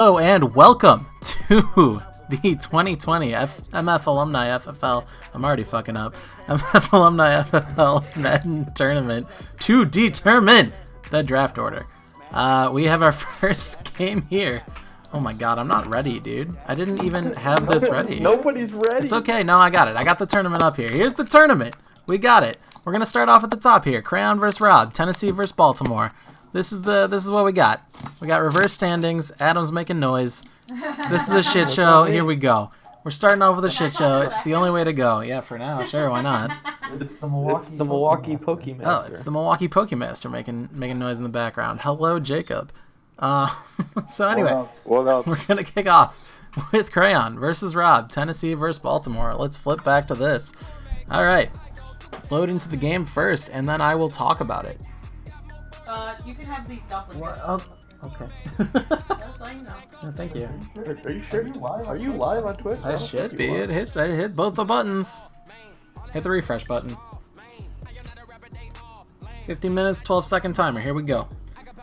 Hello and welcome to the 2020 MF Alumni FFL. I'm already fucking up. MF Alumni FFL Madden Tournament to determine the draft order. We have our first game here. Oh my god, I'm not ready, dude. I didn't even have this ready. Nobody's ready. It's okay. No, I got it. I got the tournament up here. Here's the tournament. We got it. We're gonna start off at the top here. Crayon versus Rob. Tennessee versus Baltimore. This is what we got. We got reverse standings. Adam's making noise. This is a shit show. Here we go. We're starting off with a shit show. It's the only way to go. Yeah, for now. Sure, why not? It's the Milwaukee Pokemaster. Oh, it's the Milwaukee Pokemaster making noise in the background. Hello, Jacob. So anyway, What up? we're gonna kick off with Crayon versus Rob. Tennessee versus Baltimore. Let's flip back to this. All right. Load into the game first, and then I will talk about it. You can have these dumplings. Oh, okay. That's all you know. Yeah, thank you. Are you sure? Are you live on Twitch? I should be. I hit both the buttons. Hit the refresh button. 15 minutes, 12-second timer. Here we go.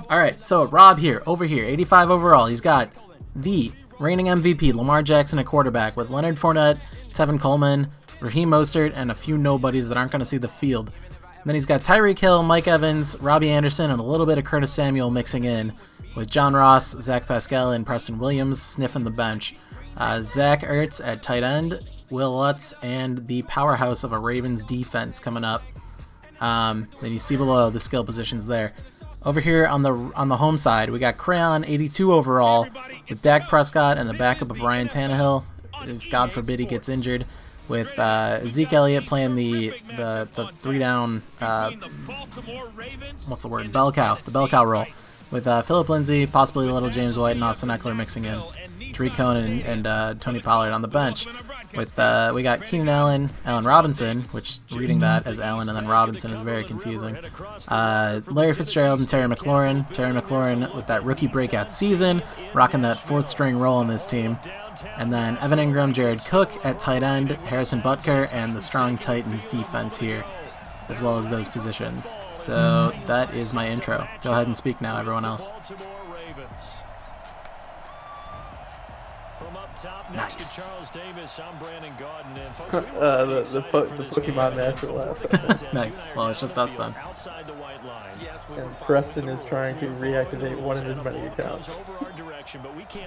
All right, so Rob here, over here, 85 overall. He's got the reigning MVP, Lamar Jackson at quarterback, with Leonard Fournette, Tevin Coleman, Raheem Mostert, and a few nobodies that aren't going to see the field. And then he's got Tyreek Hill, Mike Evans, Robbie Anderson, and a little bit of Curtis Samuel mixing in, with John Ross, Zach Pascal, and Preston Williams sniffing the bench. Zach Ertz at tight end, Will Lutz, and the powerhouse of a Ravens defense coming up. Then you see below the skill positions there. Over here on the home side, we got Crayon, 82 overall, with Dak Prescott and the backup of Ryan Tannehill, if God forbid he gets injured, with Zeke Elliott playing the 3-down, what's the word, bell cow role, with Phillip Lindsay, possibly a little James White and Austin Eckler mixing in, Tariq Cohen and Tony Pollard on the bench. With we got Keenan Allen Robinson, which reading that as Allen and then Robinson is very confusing. Larry Fitzgerald and Terry McLaurin. Terry McLaurin with that rookie breakout season, rocking that fourth string role on this team. And then Evan Ingram, Jared Cook at tight end, Harrison Butker, and the strong Titans defense here, as well as those positions. So that is my intro. Go ahead and speak now, everyone else. Nice. The Pokemon Master left. Nice. Well, it's just us then. And Preston is trying to reactivate one of his many accounts.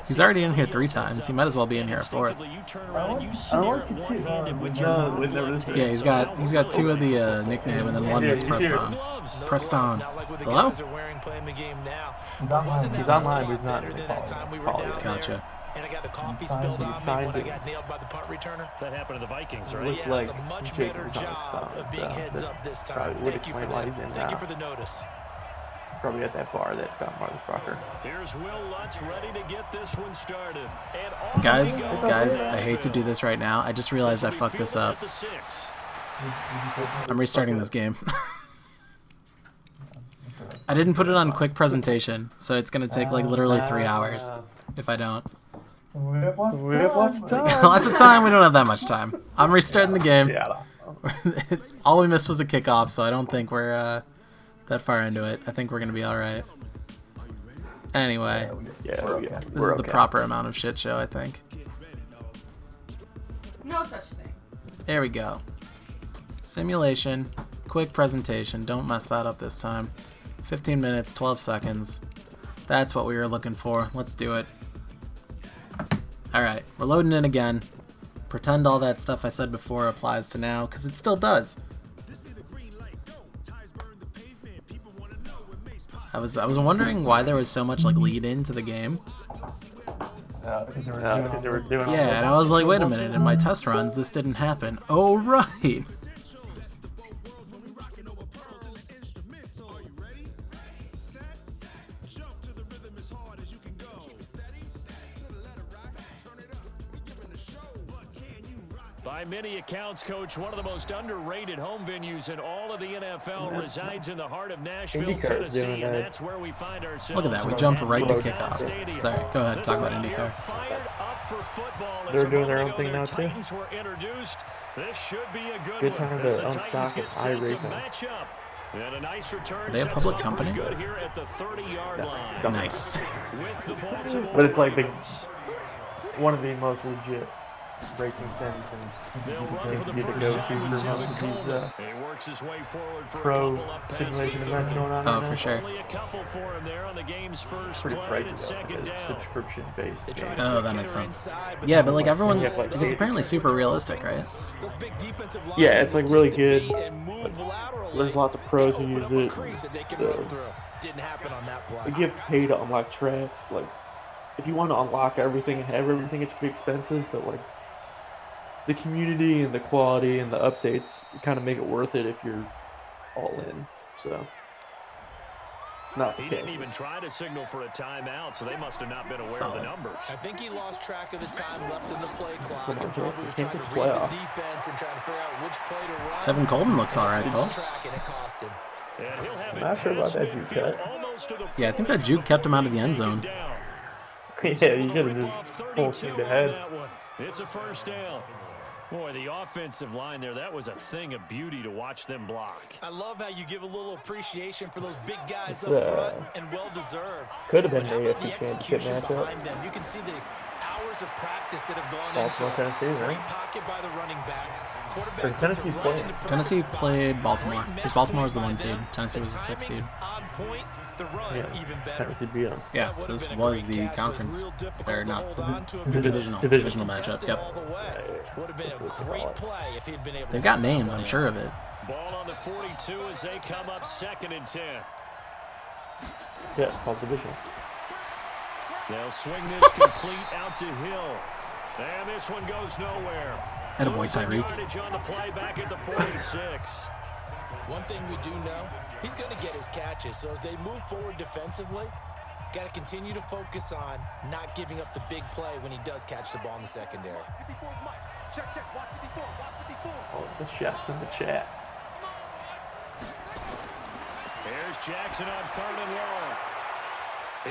He's already in here 3 times. He might as well be in here a 4th. I want to see Yeah, he's got 2 of the nickname and then 1 that's pressed on. Pressed on. Hello? He's online, but he's not in the call yet. Gotcha. And I got the coffee spilled on me, but I got nailed by the punt returner. That happened to the Vikings, right? Looks Yeah, like it's a much Jake better was on his job phone, of being so heads that up this probably time. would Thank you for explain why he's that. in Thank you now. for the notice. Probably at that bar that got motherfucker. Here's Will Lutz ready to get this one started. Guys, I hate to do this right now. I just realized I fucked this up. I'm restarting this game. I didn't put it on quick presentation, so it's going to take like literally 3 hours if I don't. We have lots of time. Lots of time. We don't have that much time. I'm restarting the game. Yeah. All we missed was a kickoff, so I don't think we're that far into it. I think we're gonna be all right. Anyway, Yeah, this is the proper amount of shit show, I think. No such thing. There we go. Simulation, quick presentation. Don't mess that up this time. 15 minutes, 12 seconds. That's what we were looking for. Let's do it. All right, we're loading in again. Pretend all that stuff I said before applies to now, because it still does. I was wondering why there was so much like lead into the game. Because they were doing all Yeah, and I was like, wait a minute, in my test runs this didn't happen. Oh right. By many accounts, Coach, one of the most underrated home venues in all of the NFL resides in the heart of Nashville, IndyCar's doing Tennessee, and that. that's where we find ourselves. Look at that, we jumped right to kickoff. Sorry, go ahead, talk about IndyCar. Fired up for football as They're a doing their moment own thing ago, now, the too. Titans were introduced. This should be a good Good one time as to the own Titans stock get of set to iRacing. match up And a nice return. Are they a public company? Good here at the 30-yard line. Nice. With the Baltimore But it's like Ravens. one of the most legit racing centers They'll and run for the you get to first go to time with for most Tevin of Coleman. these He works his way forward for a pro couple up past simulation the events 30. going on. Oh, right for now. sure. Only a couple for him there on the game's first Pretty play pricey and though, second because down. subscription based game. Oh, that makes sense. Yeah, but like everyone, Yeah, like, it's apparently super realistic, right? Yeah, it's like really good. Like, there's lots of pros who use it. Like you have to pay to unlock tracks. Like if you want to unlock everything and have everything, it's pretty expensive. But like the community and the quality and the updates kind of make it worth it if you're all in. So it's not the He case. didn't even try to signal for a timeout, so they must have not been aware of Solid. the numbers. I think he lost track of the time left in the play clock Come on, and probably was Jackson, trying to take read the the playoff. defense and trying to figure out which play to run. Tevin Coleman looks alright though. Track and it cost him. And he'll have it Not sure about past that juke midfield, cut. almost to the Yeah, I think that juke kept him out of the end zone. down. Yeah, you could have just full speed ahead. It's a first down. Boy, the offensive line there, that was a thing of beauty to watch them block. I love how you give a little appreciation for those big guys It's, up front and well deserved. Could have been But how the about the AFC Championship execution matchup. behind them? You can see the hours of practice that have gone Baltimore, into Tennessee, it. right? Great pocket by the running back. Or Quarterback puts Tennessee it right playing. in the perfect Tennessee spot. played Baltimore, Great because mesh Baltimore was the point 1 by seed. them. Tennessee was the 6 seed. Timing on point, the run Yeah, even better. Tennessee beat them. Yeah, That would so have this been a was great the catch, but conference. real difficult Or to not hold on to a the big divisional one. divisional Contested matchup. Yep. all the way. Would have been a great play if he'd been able They've to got hold on names, to I'm that. sure of it. Ball on the 42 as they come up 2nd and 10. Yeah, it's called divisional. They'll swing this complete out to Hill. And this one goes nowhere. Attaboy, Tyreek. Yardage on the play back at the 46. One thing we do know, he's going to get his catches. So as they move forward defensively, got to continue to focus on not giving up the big play when he does catch the ball in the secondary. Oh, the chef's in the chat. Here's Jackson on 3rd and long.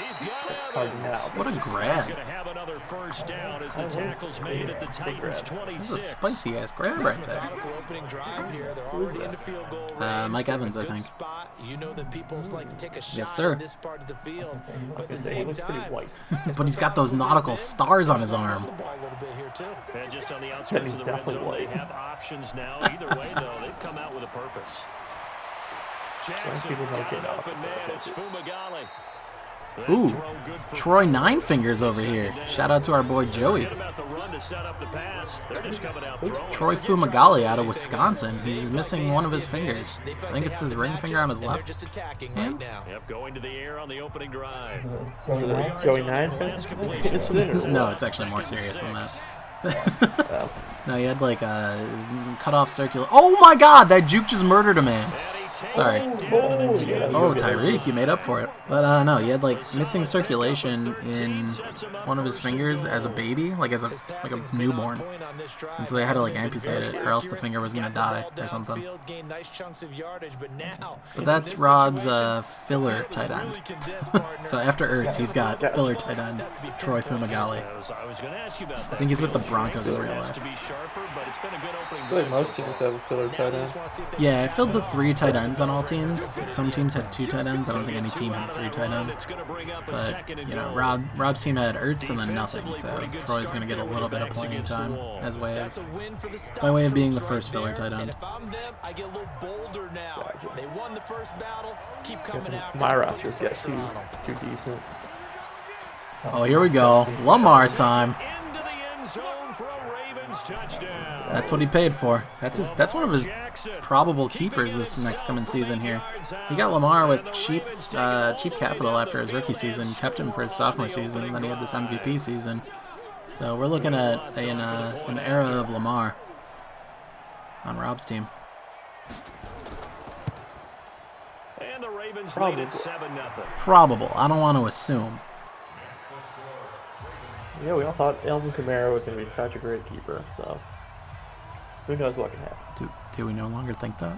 He's got Oh, Evans. now. What a He's grab. going to have another first down as the tackle's made at the Titans' grab. This is a 26. spicy ass grab right there. Methodical opening drive here. They're already in the field goal range. Mike They're in a Evans, I good think. spot. You know that people like to take a shot Yes, sir. in this part of the field, but at the It same looks pretty time, white. But he's got those nautical stars on his arm. the ball a little bit here too. And just on the outskirts of the red definitely zone, they white. have options now. Either way, though, they've come out with a purpose. Jackson people don't got get an out. open man. It's Fumagalli. That Ooh, throw good for Troy 50. Nine Fingers over here. Shout out to our boy Joey. Forget about the run to set up the pass. They're just coming out throwing. Troy Fumagalli out of Wisconsin. He's missing one of his fingers. I think it's his ring finger on his They're left. just attacking hand. right now. Yep, going to the air on the opening drive. Joey Nine? It's literally. No, it's actually more serious than that. No, he had like a cutoff circular. Oh my god, that juke just murdered a man. Sorry. Oh, Tyreek, you made up for it. But no, he had like missing circulation in one of his fingers as a baby, like a newborn. And so they had to like amputate it, or else the finger was gonna die or something. But that's Rob's filler tight end. So after Ertz, he's got filler tight end Troy Fumagalli. I think he's with the Broncos in real life. I feel like most teams have a filler tight end. Yeah, I filled the 3 tight ends on all teams. Some teams had 2 tight ends. I don't think any team had 3 tight ends. But, you know, Rob's team had Ertz and then nothing, so Troy's going to get a little bit of playing time as by way of being the first filler tight end. My roster's got too decent. Oh, here we go. Lamar time. Into the end zone for a Ravens touchdown. That's what he paid for. That's one of his probable keepers this next coming season here. He got Lamar with cheap capital after his rookie season, kept him for his sophomore season, and then he had this MVP season. So we're looking at an era of Lamar on Rob's team. And the Ravens lead at 7-0. Probable. I don't want to assume. Yeah, we all thought Alvin Kamara was going to be such a great keeper, so who knows what can happen. Do we no longer think that?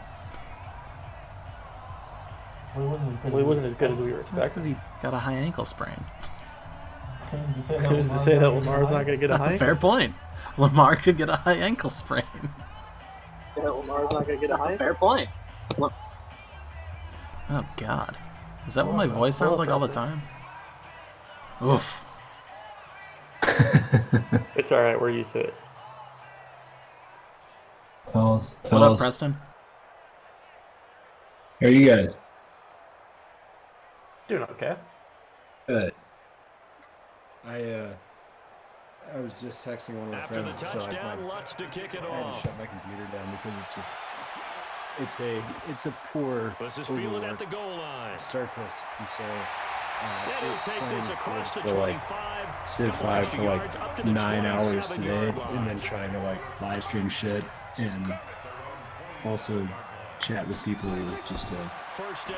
Well, he wasn't as good as we were That's expecting. because he got a high ankle sprain. Who's to say that Lamar's not going to get a high? Fair point. Lamar could get a high ankle sprain. Lamar's not going to get a high? Fair point. Oh, God. Is that what my voice sounds like all the time? Oof. It's alright, we're used to it. Fellas. What up, Preston? How are you guys? Doing okay. Good. I was just texting one of my After the friends, touchdown, Lutz to kick it I had to off. shut my computer down because it's a poor This is feeling at the goal line. surface, and so And he'll take this across the for like 25. sit Couple 5 extra for yards like up to the 9 hours 27-yard today, line. and then trying to like live stream shit and also chat with people who just First down.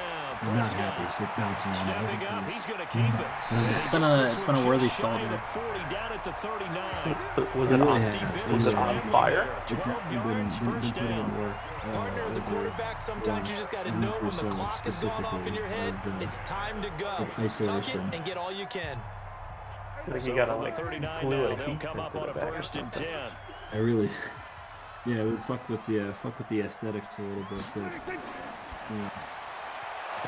not happy, so bouncing around. Stepping up, he's going to keep it. It's been a worthy soldier. Shy of 40 down at the 39. Was it on? has. Was it on fire? 12 yards, first down. Partner, as a quarterback, sometimes you just got to know when the clock has gone off in your head, it's time to go. Tuck it and get all you can. I think So you gotta from the like 39 glue now, a they'll heat come sink up to on the a back or first and something. 10. I really, yeah, it would fuck with the aesthetics a little bit, but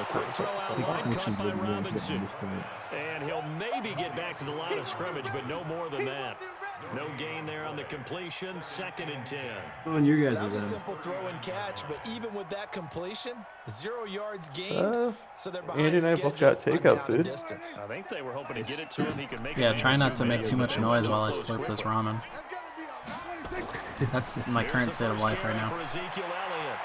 Quick throw out line functions caught by wouldn't work at Robinson. this point. And he'll maybe get back to the line of scrimmage, but no more than that. No gain there on the completion. 2nd and 10. On your That guys' was a end. simple throw and catch, but even with that completion, 0 yards gained, so they're behind Andy and I schedule both got on takeout down and food. distance. I think they were hoping to get it to him. He can make Yeah, it try maybe not to 2 make minutes, too but much they noise will while I close slurp this quickly. ramen. That's my Here's current the state of first life right carry now. for Ezekiel Elliott.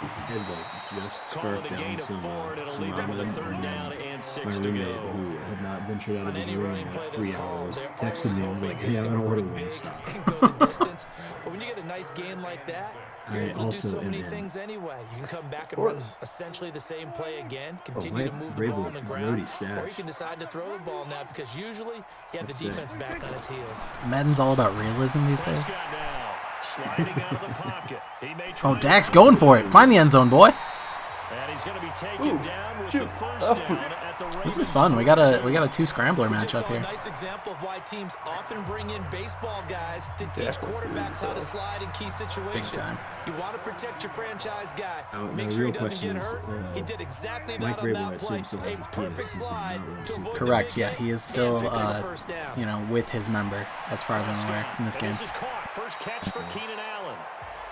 Had like just Calling scarfed the gain down of some 4, and it'll some leave him with a ramen, 3rd and down then and 6 my to roommate, go. who had not ventured out On of his any room running in play like that's 3 called, hours, they're texted always me and was hoping like, it's "Hey, I'm going gonna to order break big Wingstop." and go the distance. But when you get a nice game like that, you're I able to do also so am many in. things anyway. You can come back and Of run course. essentially the same play again, continue Mike to move the ball Vrabel on the can ground, load his or you stash. can decide to throw the ball now because usually you have the That's it. defense back on its heels. Madden's all about realism these days. Prescott now, sliding out of the pocket. He may try Oh, and Dak's run going for it. Find the end zone, boy. And he's going to be taken down with the first Oh. down at the This is Ravens fun. We got a 2 scrambler We just matchup saw a here. nice example of why teams often bring in baseball guys to teach quarterbacks how to slide in key situations. time. You want to protect your franchise guy. Now, Make the sure he real doesn't get question hurt. is, He did exactly Mike that on Vrabel, that I play. assume, still has A his penis, perfect since he's slide not really to avoid Correct. the big Yeah, hit he is and still, pick up the first down. you know, with his member as far as I'm aware in this And game. this is caught. First catch for Keenan Allen.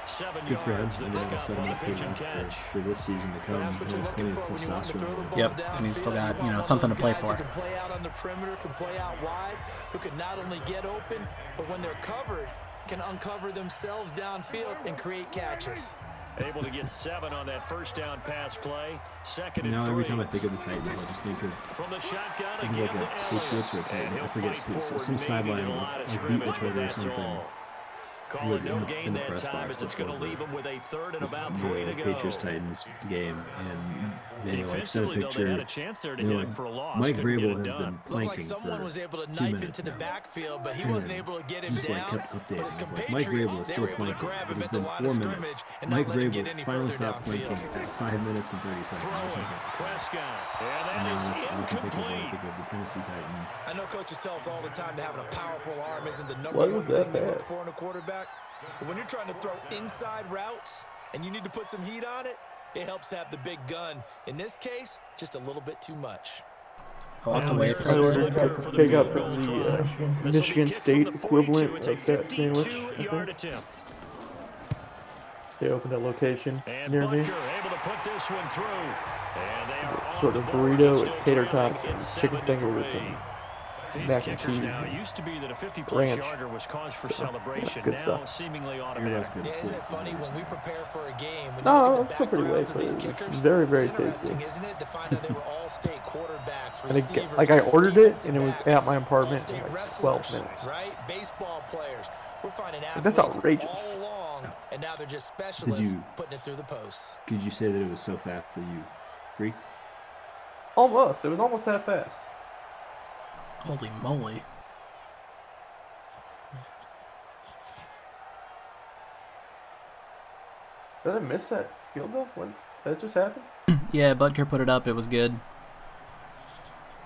7 good for him. yards. The And then all of a pickup sudden, on the he pitch paid and off catch. for this season to come. And that's what you're He had looking plenty for of when you want to throw the testosterone. ball Yep, downfield. and he's still got, You want you know, one of something to those play guys for. Who can play out on the perimeter, can play out wide, who can not only get open, but when they're covered, can uncover themselves downfield and create catches. Able to get 7 on that first down pass play. 2nd and Now 3. every time I think of the Titans, I just think of From the shotgun He's again like to a Elliott. Patriots or a And Titan. he'll I forget fight who, forward, some maybe sideline to the line of like beat scrimmage, each but other or that's something. all. He Calling was no in gain the that press time box as it's going to before leave him with a 3rd and about the 3 to go. Patriots-Titans game, and they like sent a Defensively, though, they had a picture. chance there to They hit were him for a loss. Mike Couldn't get Vrabel it has done. been Looked like planking someone for was able to 2 knife minutes into the now. backfield, but he And wasn't able to get him just like down. kept But updating. his Like, Mike compatriots, Vrabel is they still were able to planking. grab It him has at the been line 4 of minutes. scrimmage and not Mike let him Vrabel get any finally further stopped planking downfield. at 5 minutes and 30 seconds or Throwing. something. Prescott. And And that now is that's we can think of incomplete. the Tennessee Titans. I know coaches tell us all the time that having a powerful arm isn't the number Why one was that thing they look bad? for in a quarterback. But when you're trying to throw inside routes and you need to put some heat on it, it helps have the big gun. In this case, just a little bit too much. I walked away I from ordered it. take out from the Michigan State equivalent It's a of that sandwich. I 52-yard think. attempt. They opened a location And near Butker me. able to put this one through. And they are on Sort the of board. burrito Still with tater trailing. tots It's and chicken 7-3. fingers and These mac and kickers cheese now, it and used to be that a 50-plus ranch. yarder was cause for So, celebration. good Now stuff. seemingly You're automatic. about to go Yeah, to isn't sleep. it funny when we prepare for a game? When No, you look it's at still the pretty late, backgrounds of but these it's kickers, very, very it's interesting, tasty. isn't it, to find out they were all-state quarterbacks, And receivers, like I ordered it defensive and it was backs, at my apartment all-state in like wrestlers, 12 minutes. right? Baseball players. We're finding Like, that's athletes outrageous. all along, and now they're just specialists you- putting it through the posts. Could you say that it was so fast that you freak? Almost. It was almost that fast. Holy moly. Did I miss that field goal? What? That just happened? Yeah, Butker put it up. It was good.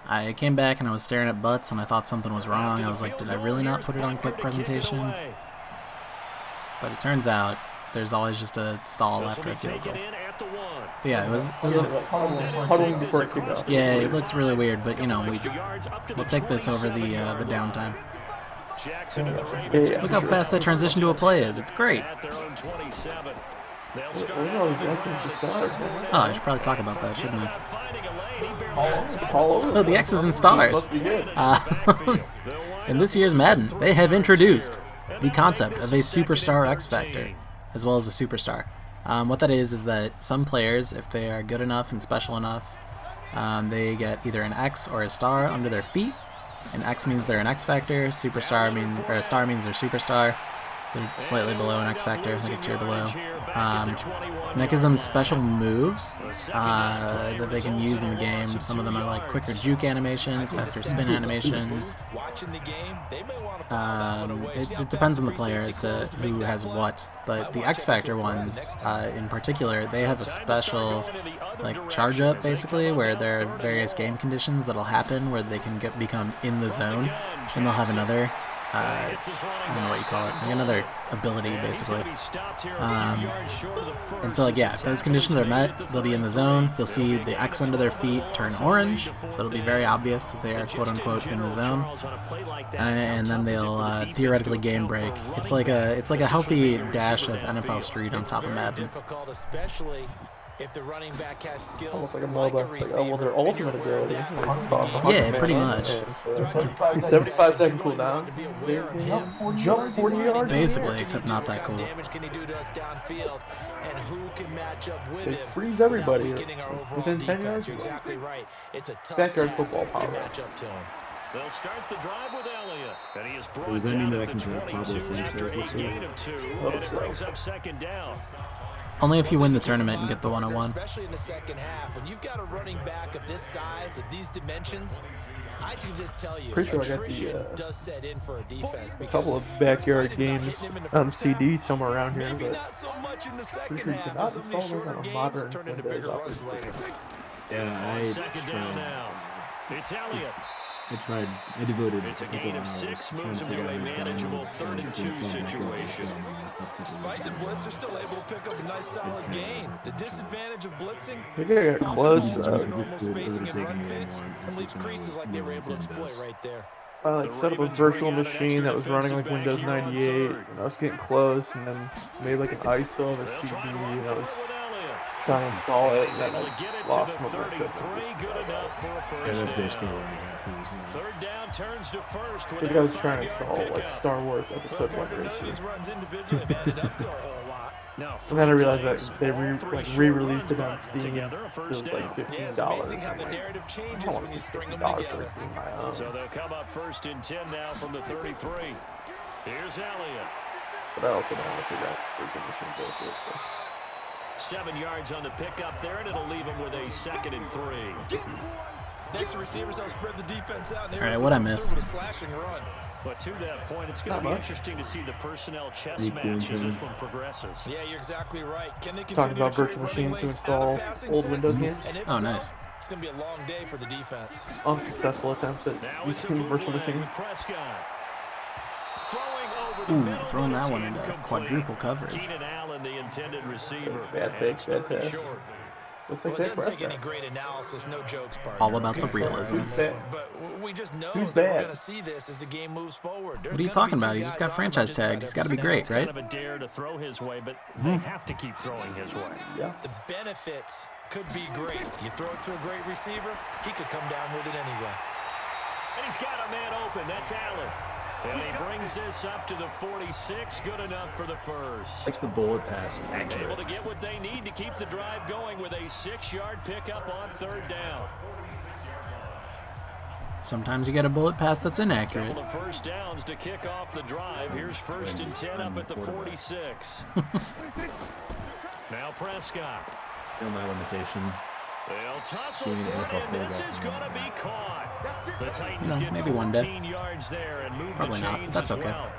I came back and I was staring at butts and I thought something was wrong. I was like, did I really not put it on quick presentation? But it turns out there's always just a stall This will after be a field taken goal. in at the 1. But yeah, it was Yeah, a, like huddling before it kicked off. yeah, it looks really weird, but you know, we'll take this over the downtime. Yeah, Look how fast that transition to a play is. It's great. Oh, I should probably talk about that, shouldn't I? So the X's and stars. In this year's Madden, they have introduced the concept of a superstar X Factor, as well as a superstar. What that is that some players, if they are good enough and special enough, they get either an X or a star under their feet. An X means they're an X Factor, superstar means, or a star means they're superstar. They're slightly below an X Factor, like a tier below. And that gives them special moves that they can use in the game. Some of them are like quicker juke animations, faster spin animations. It depends on the player as to who has what, but the X Factor ones in particular, they have a special like charge up basically, where there are various game conditions that'll happen where they can become in the zone, and they'll have another I don't know what you call it, like another ability basically. And so like yeah, if those conditions are met, they'll be in the zone. You'll see the X under their feet turn orange, so it'll be very obvious that they are quote unquote in the zone. And then they'll theoretically game break. It's like a healthy dash of NFL Street on top of Madden. If the running back has skills, almost like a MOBA, like their ultimate ability. Yeah, pretty much. 75-second cooldown. Jump 40 yards. Basically, except not that cool. They freeze everybody within 10 yards. Backyard football power. They'll start the drive with Elliott, and he is brought Does that mean down that I at the can have Pablo 22 after a Sanchez gain of 2, and it brings up second down. Only if you win the tournament and get the 101. Especially in the second half, when you've got a running back of this size, of these dimensions, I can just tell you, pretty sure I got attrition does set in for a defense. A couple of backyard games on CD somewhere around here, Maybe but not so much in the second pretty sure you half. cannot Some of these install those shorter on a games modern turn into Windows bigger office runs later. Yeah, I Second down tried. now. It's Elliott. I devoted It's a couple gain of hours 6, trying moves to him to figure a out how to manageable download 3rd and 2 the phone situation. Despite the blitz, they're still able to pick up a nice solid gain. The disadvantage of blitzing, I think I got close. using normal spacing and run fits, and leaves creases like they were able to exploit right there. I like set up a virtual machine that was running like Windows 98, and I was getting close, and then made like an ISO of a CD, and I was trying to install it, and then I lost my Yeah, that's basically what I got too as well. Third down turns to first. I think I was trying to install like Star Wars Episode 1 None of these Racing. runs individually have added up to a whole lot. Now, And then I realized that they re-released it on Steam. It was like Yeah, it's $15. amazing how I'm the like, narrative I changes don't when want you to string pay them $50 for together. it being my own. So they'll come up 1st and 10 now from the 33. Here's Elliott. But I also don't want to figure out this freaking machine bullshit. So. 7 yards on the pickup there, and it'll leave him with a 2nd and 3. Next, the receivers help spread the defense out. All right, what'd I miss? With a slashing run. But to that point, it's going to Not be much. interesting to see the personnel chess Pretty cool, match as too. this one progresses. Yeah, you're exactly right. Can they Talking continue about to trade virtual running machines to lanes install out of passing old sets? Windows games. And if Oh, so, nice. it's going to be a long day for the defense. Unsuccessful attempts at Now it's a using virtual bootleg machines. with Prescott. Throwing over the Ooh, middle, throwing but that it's one into incomplete. quadruple coverage. Keenan Allen, the intended receiver. Bad and fake, it's bad 3rd and pass. short. Looks Well, like it that doesn't take any Prescott. great analysis, no jokes, partner. All about the okay? realism. Who's bad? But we just know Who's that we're bad? going to see this as the game moves forward. What are you talking about? He just got franchise tagged. He's got to be great, right? Kind of a dare to throw his way, but they have to keep throwing his way. Yeah. The benefits could be great. You throw it to a great receiver, he could come down with it anyway. And he's got a man open. That's Allen. And he brings this up to the 46. Good enough for the first. Like the bullet pass, Able accurate. to get what they need to keep the drive going with a 6-yard pickup on 3rd down. Sometimes you get a bullet pass that's inaccurate. Couple of first downs to kick off the drive. Here's 1st and 10 up at the 46. Now Prescott. Feel my limitations. They'll tussle Being an for it, NFL and this quarterback is and going to all be that. caught. The Titans get maybe one day. 14 yards there and move Probably the not, chains but that's as okay. well.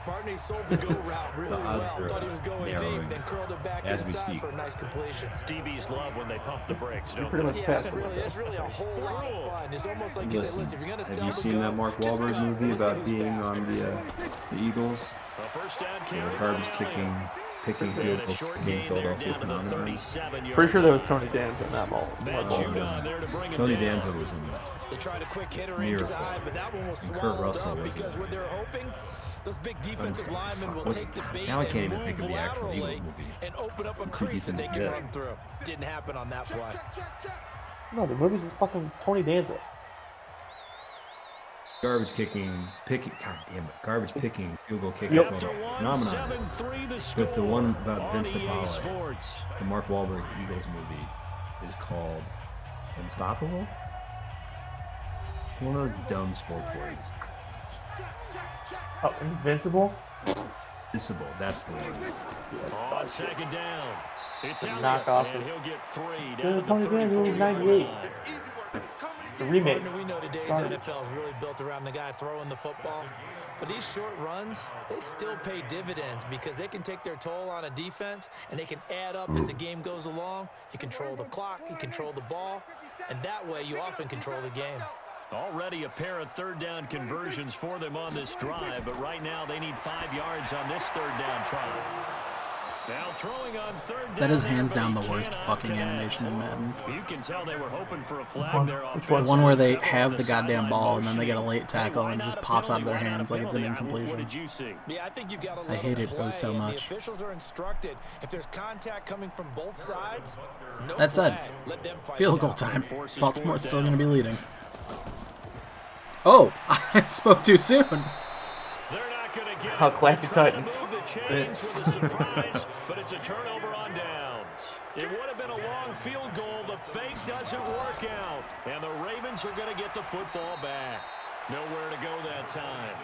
Partner sold the go route really odds well. are Thought he was going narrowing deep, then curled it back as we inside speak. for a nice completion. DBs love when they pump the brakes, don't Pretty they? much Yeah, passed it's really a whole lot of fun. It's almost like you said, Listen, listen, if you're going to have sell you the seen go, that Mark just Wahlberg go. movie Let's see about who's being faster. on the Eagles? A first down He carry was for garbage Elliott. kicking picking sure. field And a goal short game gain there Philadelphia down to the phenomenon. 37-yard Pretty sure that was line. Tony Danza in that ball. Matt Judon there to bring him Tony down. Danza was in They tried a quick hitter Miracle. inside, but that one was And Kurt swallowed Russell up was because in what they're hoping, those big defensive linemen will What's- take the bait now I can't and even move think of the actual Eagles laterally movie. and open up a Too crease deep that they in can the run through. Didn't happen on that play. No, the movie's with fucking Tony Danza. Garbage picking, garbage picking, field goal kicking Yep. phenomenon. 7-3 the But the one score about Vince on EA Papale, Sports. the Mark Wahlberg Eagles movie, is called Unstoppable. One of those dumb sport words. Oh, Invincible? Invincible, that's the one. On second down. It's The Elliott, knockoff and of- he'll get 3 Yeah, down to the Tony Danza was 34-yard 98. line. The remake. Partner, we know today's Garbage. NFL is really built around the guy throwing the football. But these short runs, they still pay dividends because they can take their toll on a defense and they can add up as the game goes along. You control the clock, you control the ball, and that way you often control the game. Already a pair of third down conversions for them on this drive, but right now they need 5 yards on this third down try. Now throwing on third down. That is there, hands but down he the worst cannot fucking connect. animation in Madden. You can tell they were hoping for a flag one? there. Which The one? one where they Several have on the goddamn sideline ball and then they get a motion. late tackle Hey, and it why just not a pops out of their penalty? Why not a hands like it's an penalty? incompletion. What did you see? Yeah, I think you've got to I let hate them it play, so and much. the officials are instructed if there's contact coming from both sides, no That said, flag. Let them fight Field it goal out. time. Forces Baltimore's fourth still down. going to be leading. Oh, I spoke too soon. They're not going to get How it. classic They're trying Titans. to move the chains with a surprise, but it's a turnover on downs. It would have been a long field goal. The fake doesn't work out, and the Ravens are going to get the football back. Nowhere to go that time.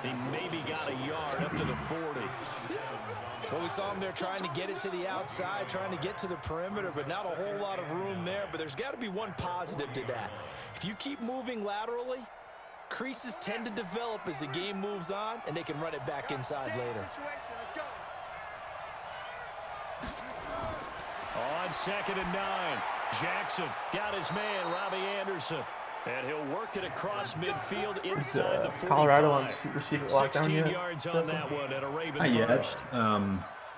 He maybe got a yard up to the 40. Well, we saw him there trying to get it to the outside, trying to get to the perimeter, but not a whole lot of room there. But there's got to be one positive to that. If you keep moving laterally, creases tend to develop as the game moves on, and they can run it back inside later. On 2nd and 9, Jackson got his man, Robbie Anderson. And he'll work it across midfield inside the 45. Colorado on receiver lockdown 16 yet? yards on that one and a Raven Not yet. first.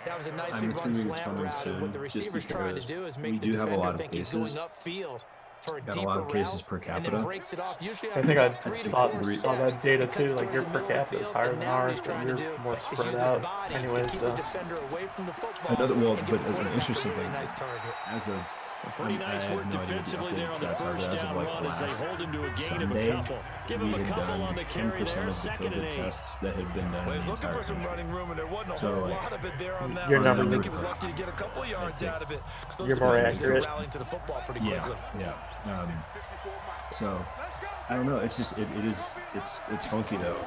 That was a nicely I'm run assuming slant responding route, and to what the just receiver's trying to because do is we make the do have a defender lot of think he's cases. going upfield for a Got a deeper lot of cases route, per and capita. then breaks it off. Usually I after think I about 3 to saw 4 that steps, data it too. cuts Like towards your the per middle of the capita is field, higher and than now what ours, he's but trying to yours do is more is spread use his out. body to Anyways, keep the defender away from the football. Another, well, and but give the an quarterback interesting a really thing, nice target. as of Pretty I nice have work no idea the defensively there on the updated stats are, first but as of down like run as they last hold him to a gain of a Sunday, couple. Give we him a had couple done on the carry 10% there, of the 2nd and COVID 8. tests that had been done Well, in he's the looking entire for some country. running room, and there wasn't a So, whole like, lot of it there on that your one. I numbers think are- he was lucky to get a couple yards out of it. 'Cause those You're more defenders, they were accurate. rallying to the football pretty Yeah, quickly. yeah. So I don't know. It's just it's funky though.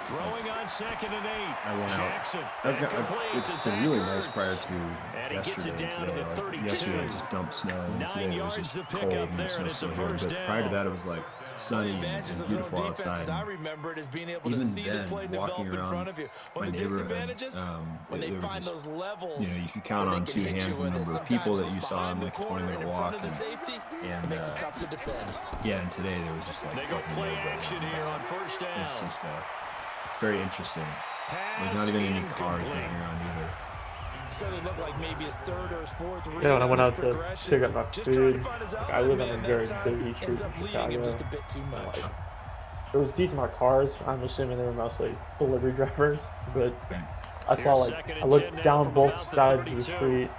Throwing on 2nd and 8. I went out. Jackson. It's been really nice prior to And he gets yesterday it and down to today. the Like, 32. yesterday it just dumped snow, and 9 today it was yards just to pick cold up and there, the and snow's it's a still here. first But prior to down. that, it was like The sunny advantages and of zone beautiful defense, as I outside. remember it, is being able to Even see the then, play walking develop in around front of you. When my the neighborhood, disadvantages, when they there was find just, those levels, you could count where on they two can hit hands you the with it. number of people Sometimes that you saw behind in the like a corner 20-minute and in front walk. of the safety, And it makes it tough to defend. yeah, and today there was just like They go fucking play nobody. action here on first down. It's just it's very interesting. There's Pass not even any cars incomplete. driving around either. Certainly looked like maybe his third or his fourth read Yeah, when I on went his out to progression. pick up my Just trying to food, find his like, I outlet, live on man. a That very time busy street ends in up leading him Chicago. just a bit too much. Like, there was a decent amount of cars. I'm assuming they were mostly delivery drivers, but I saw Here's like second I and looked 10 now down from both about the sides of the 32. street.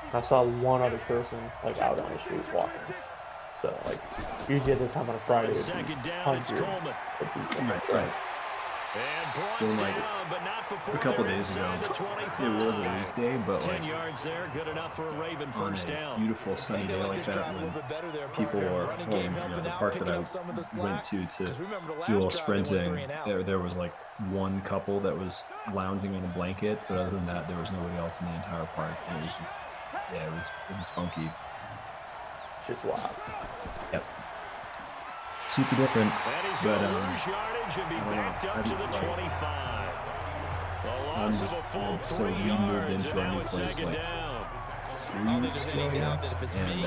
And I saw one other person like out on the street walking. So like usually at this time on a Friday, it'd be Second down, it's hundreds Coleman. of people. Right. And brought Well, like, down, but not before a couple they're days ago, inside the 25. it was a weekday, but 10 like yards there, good enough for a Raven on first a down. beautiful sunny day like that, when people are, the park that I went to do a little sprinting, there was like one couple that was lounging on a blanket, but other than that, there was nobody else in the entire park. And it was funky. Shit's wild. Yep. Super different, And he's but going to lose yardage and be I don't know. backed up to the 25. A loss of a full so 3 we moved yards, into and our now new it's place, second like, down. I don't think there's any doubt that if it's and me,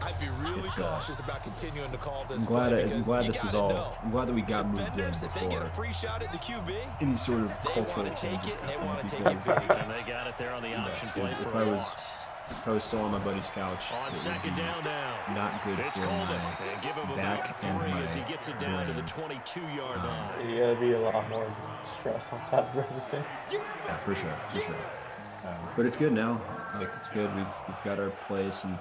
I'd be really cautious about continuing to call this I'm glad play because this is all. I'm glad that we got moved in defenders, if they get a before free shot at the QB, any sort of they cultural want to take changes it and they happen, want to take because it big. And they got it there on the option play if for I a was loss. still on my buddy's couch, it On would second be down now. not good It's for Coleman. my And give him back about and 3 my as he gets it down to the brain. 22-yard line. You gotta be a lot more stress on top of everything. Yeah, for sure. But it's good now. Like, it's good. We've got our place, and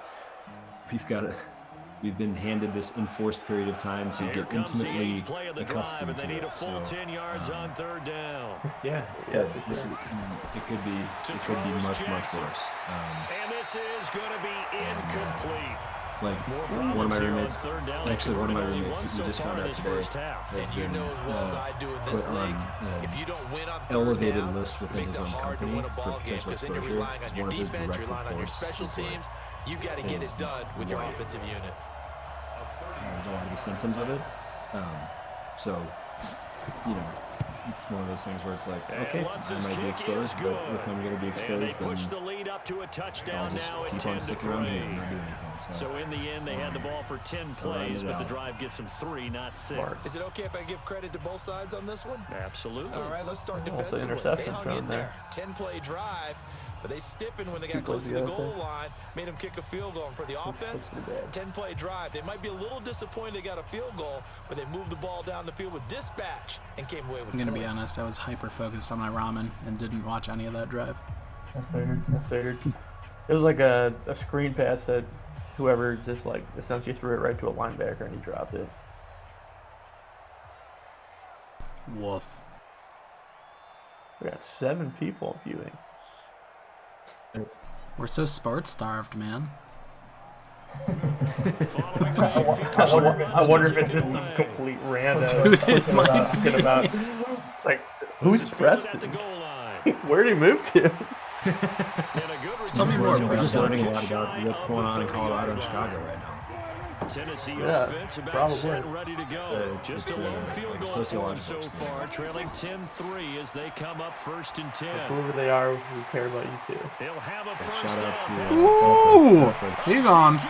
we've been handed this enforced period of time to Here get comes the intimately 8th play of the drive, accustomed and they to need it. a full So, 10 yards on third down. yeah, Yeah. it could be much Jackson. worse. And this is going to be incomplete. Like More one of my problems here on roommates, third down. actually one of my Only roommates, one we so just far found in out this today, first half. has And you been know as well as I do in this put on league, an if you don't win on third elevated down, list within makes his it own hard to company win a for ball game potential because then you're exposure. relying on your One of his defense, direct relying on your reports special is like, teams. You've got to get it done with your offensive unit. there's a lot of the symptoms of it. So, one of those things where it's like, okay, Lutz' I might be kick exposed, is but good. if I'm going to be And they exposed, push then the lead up to a I'll touchdown just now at keep 10 on to sticking around here 3. and not do anything. So in the end, they had the ball for 10 plays, but the drive gets them 3, not 6. Is it okay if I give credit to both sides on this one? Absolutely. All right, let's start the defensively. They interception hung thrown in there. there. 10-play drive, but they stiffened when they got Two close plays to the together. goal line, made them kick a field goal. And for the offense, pretty bad. 10-play drive. They might be a little disappointed they got a field goal, but they moved the ball down the field with dispatch and came away with I'm gonna be points. honest, I was hyper focused on my ramen and didn't watch any of that drive. I figured. It was like a screen pass that whoever just like essentially threw it right to a linebacker and he dropped it. Woof. We got 7 people viewing. We're so sports starved, man. Following the I wonder if it's just some complete rando. Dude, it might talking about. It's like, who's This is fielded at the Preston? goal line. Where did he move to? And a good Tell me return. more, We're just Preston. learning a lot Shy about what's of going the on in 30-yard Colorado and line. Chicago right now. Tennessee Yeah, offense about probably. set and ready to go. Just it's, a lone like field goal for them so sociological far, trailing 10-3 as they come up 1st and 10. Whoever they are, we care about you too. They'll have a first Shout out down. to Ooh! He's on.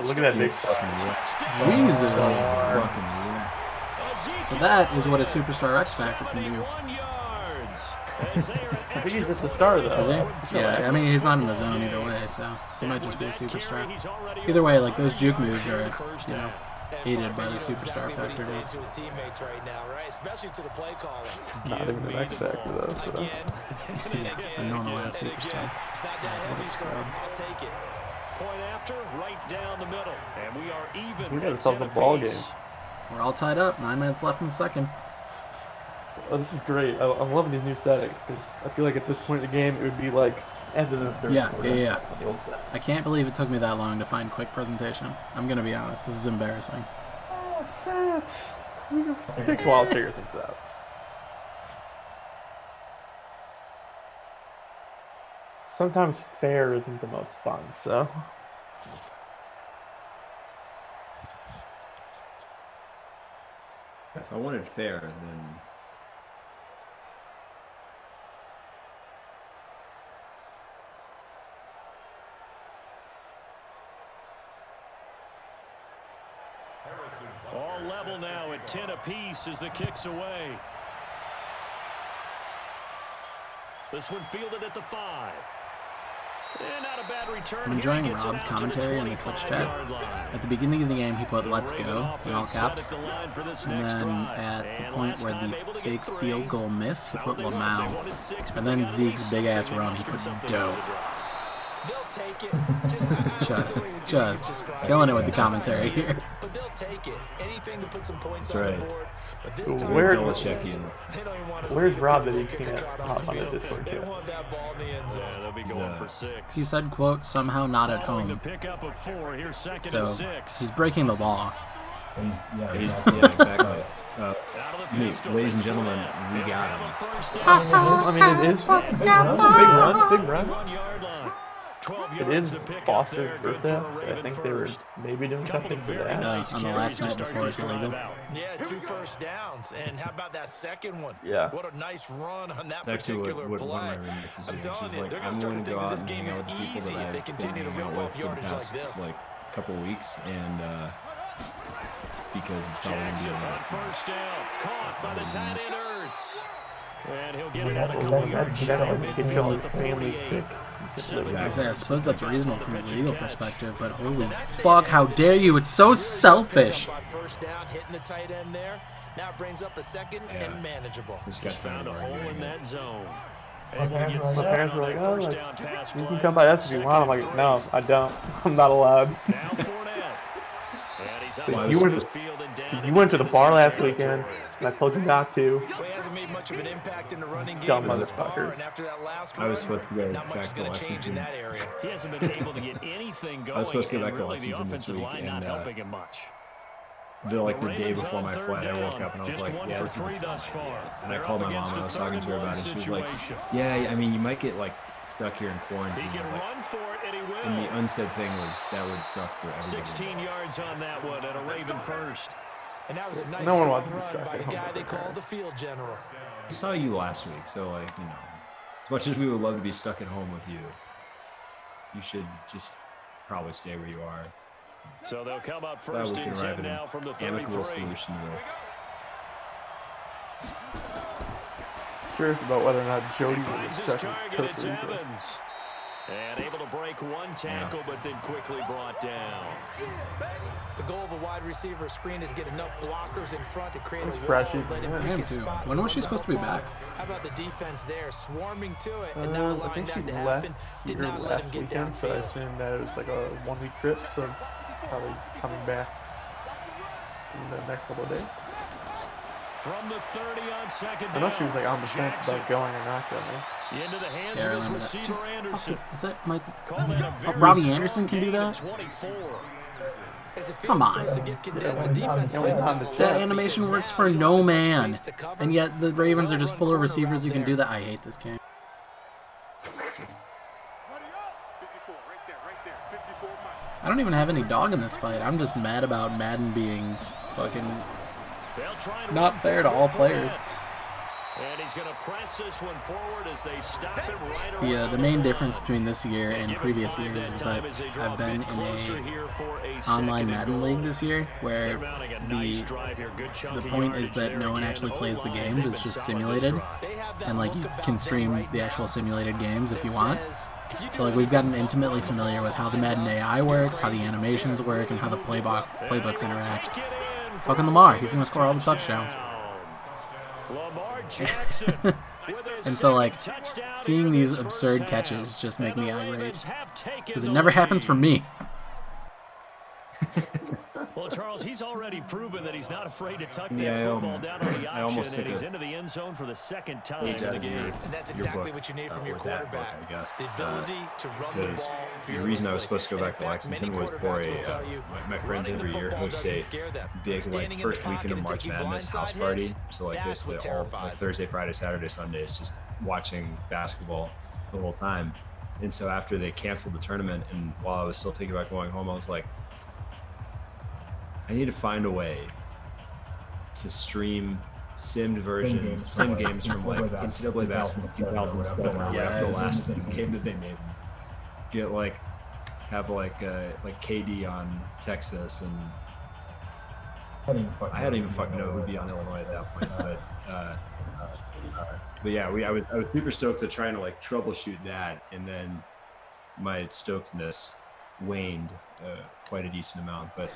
Look at that big Jesus. Fucking So that is what a superstar X Factor can do. I think he's just a star though. Is he? Yeah, I mean, he's not in the zone either way, so he might just be a superstar. Either way, like, those juke moves are, aided by the superstar What he's factor. saying to his teammates right now, right? Especially to the play caller. Not even an X Factor though. So. Again, and Yeah, again, a normal and ass again. superstar. It's not that What a heavy, sir. scrub. I'll take it. Point after, right down the middle. And we are even. We got at ourselves 10 a ball apiece. game. We're all tied up. 9 minutes left in the second. Oh, this is great. I'm loving these new settings because I feel like at this point in the game it would be like end of the third Yeah, quarter. yeah. on the old settings. I can't believe it took me that long to find quick presentation. I'm gonna be honest. This is embarrassing. It takes a while to figure things out. Sometimes fair isn't the most fun, so. If I wanted fair, then All level now at 10 apiece as the kick's away. This one fielded at the 5. And not a bad return. I'm enjoying Rob's commentary in the Twitch chat. At the beginning of the game, he put "Let's go" in all caps, and then at the point where the fake field goal missed, he put "Lamau," and then Zeke's big ass run, he put "Dope." They'll take it. Just Killing it with the commentary here. But they'll take it. Anything to put some points That's on right. the board. But this time, Where- Belichickian. they don't even want to Where's see Rob the that he field goal can't kick out hop on the field. Discord They chat? want that ball in the end zone. Yeah, they'll be going for 6. He said, quote, "somehow not at Following home." the pickup of 4, here's 2nd So and 6. he's breaking the law. yeah, exactly. Out of the Hey, pistol. ladies and gentlemen, we They'll got have him. a first down. I mean, it is a big run, big run. 1-yard line. 12 It yards is to pick up Foster's there. Good birthday, for a so I Raven think they were first. maybe doing Couple something of for very that. nice on the carries last to night start before this it's illegal. drive out. Yeah, 2 first downs. And how about that second one? Yeah. What a nice run on that It's actually particular what one of my play. roommates is I'm doing. telling She's you, like, they're going I'm to start going to to think go that out this and game hang is out with the people easy that if they I've been continue to hanging out rip with off for the yardage like past this. like couple weeks, and because it's probably gonna be Jackson a on lot. first down. Caught by the tight end Ertz. And he'll get it Yeah, out a couple yards you shy gotta of like get midfield your at the family 48. sick. I suppose that's reasonable from a legal perspective, but holy That's the fuck, end how of the dare you? It's so Really good selfish. pickup on first down, hitting the tight end there. Now it brings up a second and manageable. Just Just found a hole in that zone. My Able to get parents seven were on like, that oh, first like, down pass you play. can come by us if you want. I'm like, no, I don't. I'm not allowed. Now Fournette. And he's up So on you the went to- field and down So you into went to the bar Tennessee last territory. weekend, and I told you not to. Well, he hasn't made much of an impact in the running Dumb game thus far, motherfuckers. and after that last I was run, supposed to go not much back is to going to change in Lexington. that area. He hasn't been able to get anything going. I was supposed to go and back to really the Lexington this offensive week, line not and, helping him much. The day Ravens before on my third flight, I woke down. up and I was Just like, one yeah, for this is 3 thus far. And I They're called up my mom against and I a was talking to her about it. She was like, situation. yeah, I mean, you might get like stuck here in He quarantine. I can was like, run for it, and he will. and the unsaid thing was that would suck for everybody. 16 yards on that one, and a Raven first. And that was a nice No one strong wants to be run stuck by at the home guy with they their called the parents. field general. I saw you last week, so like, you know, as much as we would love to be stuck at home with you, you should just probably stay where you are. So they'll come up Glad we first can and arrive 10 at now from the an amicable 33. solution to Curious about whether or not Jody will Finds get his stuck in target, it's Costa Rica. Evans. And able to break one tackle, but then quickly brought down. The goal of a wide receiver screen is get enough blockers in front to create a That's wall, flashy. let him Yeah. pick I am his too. spot. When was she supposed to be back? How about the defense there, swarming to it and not I allowing think she that to left happen? Did here not let him last get weekend, so I downfield. assume that it was like a 1-week trip, so probably coming back in the next couple of days. From the 30 on second I down. know she was like on the fence Jackson about going or not going. into the hands Yeah, I of his remember that. receiver Dude, Anderson. fuck it. Is that Mike? Call that a very Robbie strong Anderson can do gain of that? 24. As the field Come on. starts to get condensed, Yeah, the defense yeah, plays yeah, down the the check. That line animation because works now for he no has much man, space to cover. and yet the Ravens are just full of Well-run receivers who corner can out do there. that. I hate this game. I don't even have any dog in this fight. I'm just mad about Madden being fucking They'll try and not run fair to forward all for players. that. And he's going to press this one forward as they stop it right The around the main line. difference between this year and Give it previous 5 years that is time that as they draw I've been bit in closer a here for a online second and Madden goal. league this year They're where mounting a nice drive here. Good chunk the of point is yardage that there no one again. actually plays the O-line, games. they've It's been just solid this simulated, drive. They have that and like look you about can them stream right the now actual simulated games if that you want. says, if you do So like we've gotten anything intimately but familiar with how the Madden AI works, how the animations work, and how the playbooks interact. Fucking Lamar, he's gonna score all the touchdowns. Lamar Jackson. And so like seeing these absurd catches just make me irate because it never happens for me. Well, Charles, he's already proven that he's not afraid to tuck that Yeah, football down on the I almost option, and took he's a into the end zone for the second time page in out the of game. And that's your exactly book, what you need from your with that book, quarterback. I guess. The ability to run the Because ball the reason I was fearlessly. supposed to go And back to in fact, Lexington many was for quarterbacks a will tell you, my friends running the every year football host doesn't a scare them. big like Standing in the first pocket weekend of and March taking Madness house blindside party. hits, So like that's basically what all terrifies like them. Thursday, Friday, Saturday, Sunday is just watching basketball the whole time. And so after they canceled the tournament, and while I was still thinking about going home, I was like, I need to find a way to stream sim games from like NCAA basketball 2007 or whatever the last game that they made. Get like have like KD on Texas, and I hadn't even fucking know who'd be on Illinois at that point. But yeah, I was super stoked to trying to like troubleshoot that, and then my stokedness waned quite a decent amount, but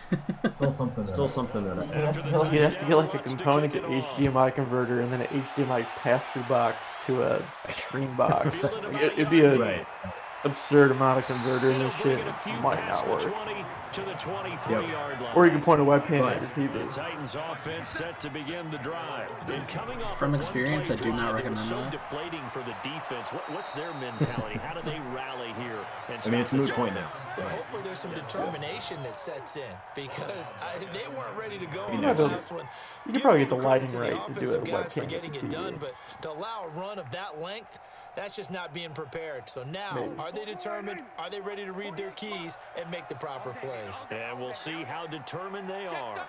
still something that I feel like you'd have to get like a component to HDMI converter and then an HDMI pass-through box to a stream box. Like, it'd be a right. absurd amount of converter, and this shit might not work. Or you can point a webcam at your TV. Titans offense set to begin the drive. And coming off From a experience, I do one-play not drive, it was recommend so that. deflating for the defense. What's their mentality? How do they rally here? And I mean, it's a stop moot this point offense? now. Well, hopefully there's some determination that sets in because they weren't ready to go You on know, the last one. you could Give probably all get the credit lighting to right to do offensive it guys for webcam getting with it the done, TV. but to allow a run of that length, that's just not being prepared. So now, Maybe. are they determined? Are they ready to read their keys and make the proper plays? And we'll see how determined they are.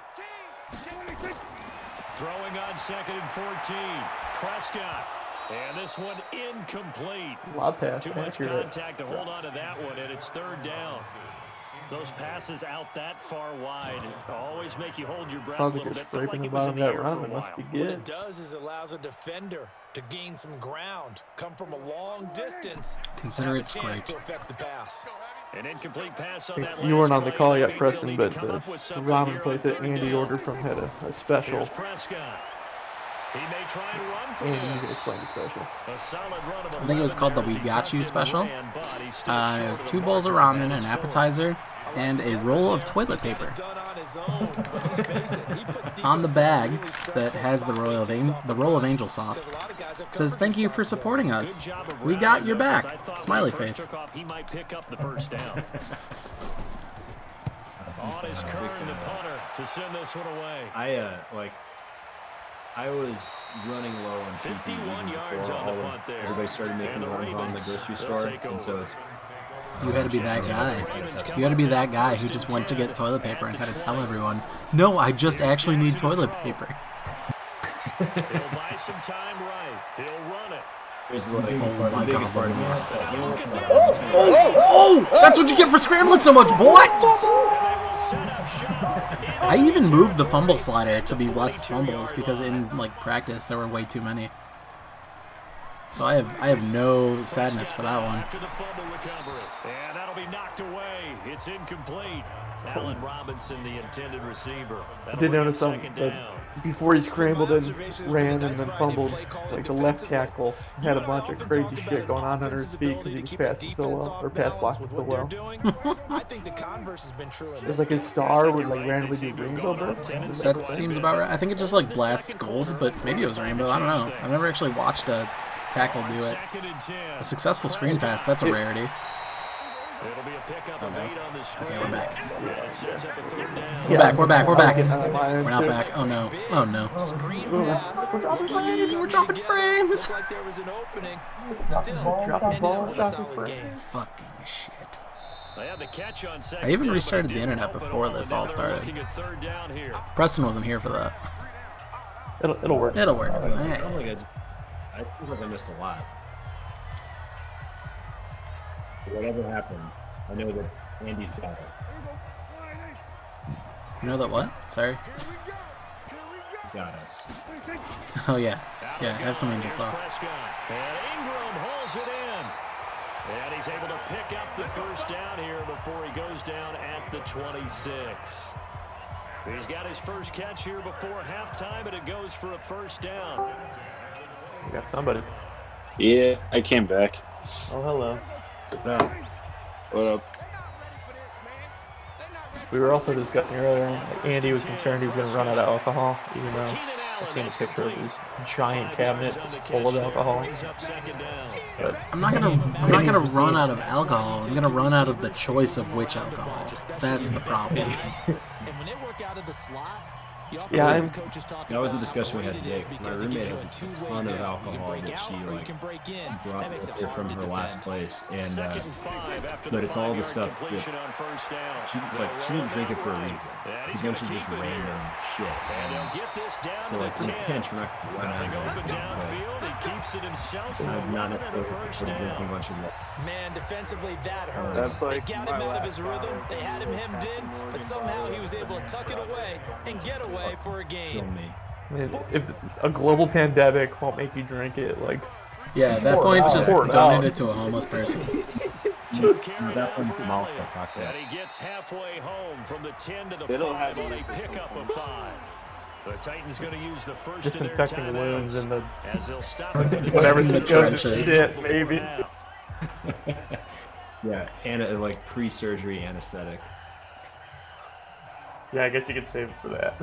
Throwing on 2nd and 14. Prescott. And this one incomplete. Lob pass, Too much accurate. contact to hold on to that one, and it's 3rd down. Those passes out that far wide always make you hold your breath Sounds a like little you're bit. Felt scraping like the it was bottom in of the that air run. for a It must while. be What good. it does is allows a defender to gain some ground, come from a long distance, Consider have it a chance scraped. to affect the pass. An incomplete pass on that You weren't last on the play. call That yet, means they'll Preston, need but to come the up with something ramen here place on that 3rd Andy down. ordered from had a special. Here's Prescott. He may try and run for Andy, you can this. explain the special. A solid run of I think it was 11 called the there We as he Got tucked You in special. ran, but he's still It short was of 2 the bowls of mark. ramen, an appetizer, and a roll of toilet paper. On the bag that has the roll of angel sauce. It says, "Thank you for supporting us. Good job of We got rallying your them, 'cause back." I thought when Smiley he first face. took off, he might pick up the 1st down. On his Kern, the punter, to send this one away. I was running low on 51 yards before on the all punt of there. everybody started making And the runs on the Ravens, grocery they'll store, take and so over. it's You had to be that guy. You had to be that guy who just went to get toilet paper and had to tell everyone, "No, I just actually need toilet paper." He'll buy some time right. He'll run it. It's like Oh my the biggest God. part of me is that, you know, Look at this. Oh! That's what you get for scrambling so much, boy! And they will set up shop. I even moved the fumble slider to be less fumbles because in practice there were way too many. So I have no sadness for that one. After the fumble recovery. And that'll be knocked away. It's incomplete. Allen Robinson, the intended receiver. I did notice that before he scrambled and ran and then fumbled, the left tackle had a bunch of crazy shit going on under his feet because he was passing so well, or pass blocking so well. I think the converse has been true in It was this like his star would randomly do rainbow bursts. That seems about right. I think it just blasts gold, but maybe it was rainbow. I don't know. I've never actually watched a tackle do it. A successful screen pass, that's a rarity. It'll be a pickup of 8 on the screen. Okay, we're back. It sets up a 3rd down. We're back, we're back, we're back. We're We're not back. Oh no. Oh no. We're dropping frames. Like there was an opening. Still, Dropping ended ball, up with a dropping solid frames. game. Fucking shit. They had the catch on 2nd I even down, restarted but the it didn't internet help at before all, this and now all they're started. looking at 3rd down here. Preston wasn't here for that. It'll work. It'll work. I feel like I missed a lot. Whatever happened, I know that Andy's got it. You know that what? Sorry. He got us. Oh yeah. Yeah, have some angel sauce. Prescott. And Ingram holds it in. And he's able to pick up the 1st down here before he goes down at the 26. He's got his first catch here before halftime, and it goes for a 1st down. We got somebody. Yeah, I came back. Oh, hello. What up? We were also discussing earlier, Andy was concerned he was going to run out of alcohol, even though I've seen a picture of his giant cabinet just full of alcohol. But I'm not gonna run out of alcohol. I'm gonna run out of the choice of which alcohol. That's the problem. And when they work out of the slot, yeah, That was the discussion we had today. My roommate has a ton of alcohol that she brought here from her last place, and but it's all the stuff that she didn't drink it for a reason. It's a bunch of just random shit. So in a pinch, we're not gonna run out of it. I'm not necessarily drinking a bunch of that. Man, defensively, that hurts. That's like they got him out of his rhythm. They had him hemmed in, but somehow he was able to tuck it away and get away for a game. Kill me. if a global pandemic won't make you drink it, Yeah, at that point, just donate it to a homeless person. That one's the mouth that talked And he gets halfway home from the 10 to the They don't 5 have on a these pickup of 5. The Titans going to use the first of their disinfecting wounds timeouts in the as they'll stop it with a whatever in the that goes to trenches. shit, maybe. Yeah, and like pre-surgery anesthetic. Yeah, I guess you could save it for that.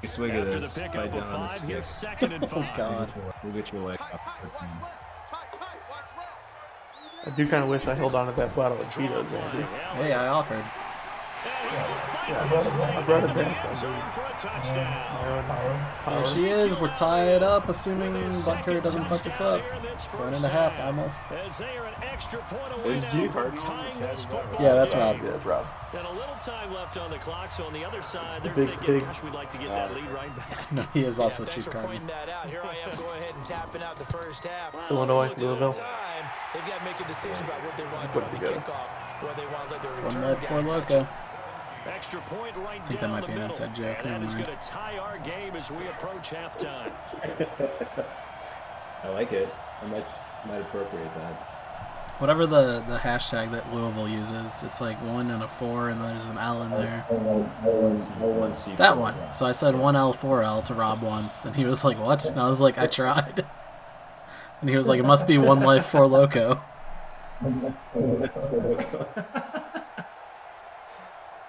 You swig of After this, the bite pickup down of on the 5, stick. here's 2nd and 5. Oh God. We'll get your leg up. I do kind of wish I held on to that bottle of Cheetos, Andy. Hey, I offered. Yeah, I brought it back. For a touchdown. There she is. We're tied up, assuming Butker doesn't fuck this up. Going into half, almost. Yeah, that's Rob. Yeah, that's Rob. And a little time left on the clock, so on the other side, they're Big thinking, pig. gosh, we'd like to get that lead right back. No, he is also Thanks Chief for Cardinal. pointing that out. Here I am, go ahead and tapping out the first half. Illinois, Still Louisville. time. They've got to make a decision about what they want to do Put on it the together. kickoff, where they want to let their One return left for guy touch Loco. it. Extra point right I think that down might the be an middle. inside joke. And Never that is mind. going to tie our game as we approach halftime. I like it. I might appropriate that. Whatever the hashtag that Louisville uses, it's like 1 and a 4, and there's an L in there. L1C. That one. So I said 1L, 4L to Rob once, and he was like, "What?" And I was like, "I tried." And he was like, "It must be 1 Life 4 Loco."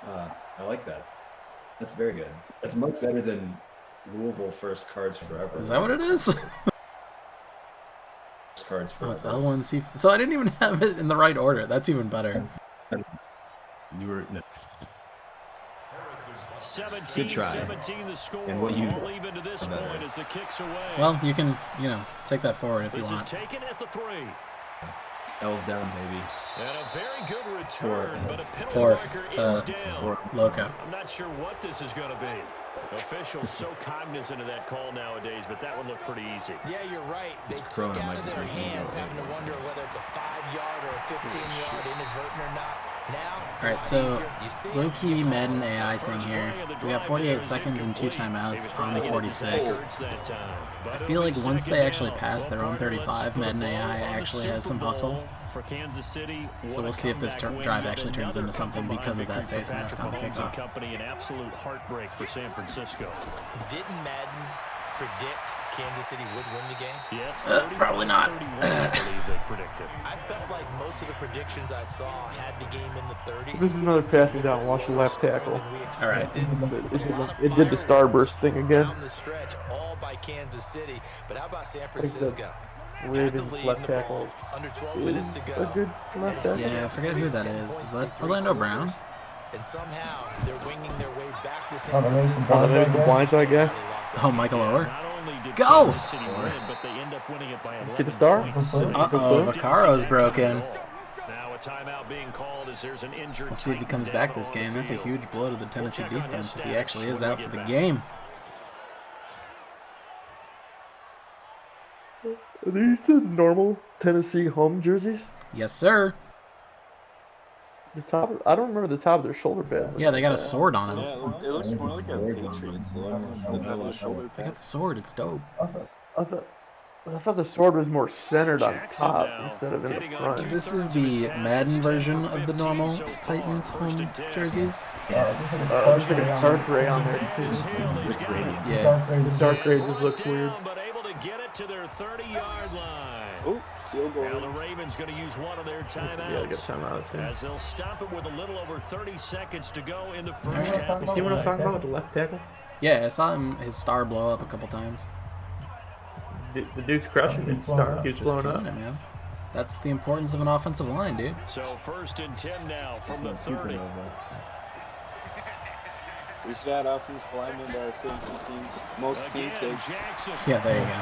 I like that. That's very good. That's much better than Louisville First Cards Forever. Is that what it is? Cards Oh, Forever. it's L1C. So I didn't even have it in the right order. That's even better. You were no. 17, Good try. 17 the score. And what you All even to this point as the kicks away. Well, you can, take that forward if you This is want. taken at the 3. L's down, baby. And a very good return, but a penalty Four. marker is down. Loco. I'm not sure what this is going to be. Officials so cognizant of that call nowadays, but that would look pretty easy. Yeah, you're right. They This took Crayon out might of be their taking it hands, away. having to wonder whether it's a 5-yard or a 15-yard, inadvertent or not. Now, it's a Alright, lot so easier. You see it, low-key you call Madden it. AI thing here. We got 48 seconds and 2 timeouts on the 46. I feel like once they actually pass their own 35, Madden AI actually has some hustle. For Kansas City, So we'll see if this drive actually turns into something because of that face mask on the kickoff. Company, an absolute heartbreak for San Francisco. Didn't Madden predict Kansas City would win the game? Yes, Probably not. 31, I believe they predicted. I felt like most of the predictions I saw had the game in the 30s. This is another passing down. Watch the left tackle. All right. It did the starburst thing again. Down the stretch, all by Kansas City. But how about San Francisco? Ravens left tackle Under 12 minutes to go. a good left tackle. Yeah, I forget who that is. Is that Orlando Brown? And somehow they're winging their way back to San Francisco. Oh, there's the blindside guy. Oh, Michael Oher? Not only did Go! Kansas City win, but they end up winning it by 11 See the star? points. Uh-oh, Vaccaro's broken. Now a timeout being called as there's an injured. We'll see if he comes Titan back this down game. the That's a field. huge blow to the Tennessee check on his defense if he status actually is when we out get for the back. game. Are these the normal Tennessee home jerseys? Yes, sir. The top, I don't remember the top of their shoulder pads. Yeah, they got a sword on him. Yeah, it looks more like a Patriots logo. It's on the shoulder They got pad. the sword. It's dope. I thought the sword was more centered on Jackson top now instead of in getting the on front. This is 2/3 of the his passes, Madden 10 version for of the 15 normal so far, Titans first home and 10. jerseys. Looks like a dark gray on there too. Is Hill, he's got it. Yeah. The dark gray just looks Down, weird. But able to get it to their 30-yard line. Oh, field Now goal. the Ravens going to use one of their Yeah, get timeouts. timeouts. Yeah. As they'll stop it with a little over 30 seconds to go in the All first right. half. You see what I'm talking about with the left tackle? Yeah, I saw his star blow up a couple times. The dude's crushing it. Star keeps Just blowing killing up. it, man. That's the importance of an offensive line, dude. So first and 10 now from the 30. We should add offensive linemen to our fantasy teams. Most Again, pancakes. Jackson. Yeah, there you go.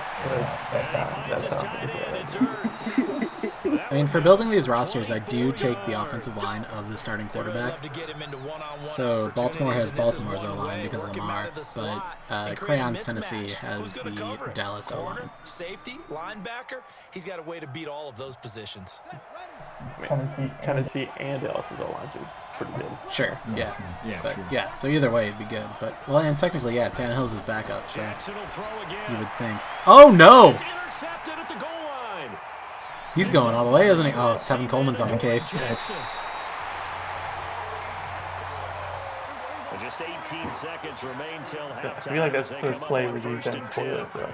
And he finds his tight end. It's Ertz. I mean, for building these rosters, I do take the offensive line of the starting quarterback. So Baltimore has Baltimore's O-line because of Lamar, but Crayon's Tennessee has the Dallas O-line. Safety, linebacker, he's got a way to beat all of those positions. Tennessee and Dallas's O-line too. Pretty good. Sure, yeah. Yeah, But true. yeah, so either way, it'd be good. But, well, and technically, yeah, Tannehill's his backup, so Jackson will throw again. you would think. Oh, no! It's intercepted at the goal line. He's going all the way, isn't he? Oh, Tevin Coleman's on the case. Jackson. And just 18 seconds remain till halftime. I feel like that's as the they first come play up we on do first then and spoil 10. it for us.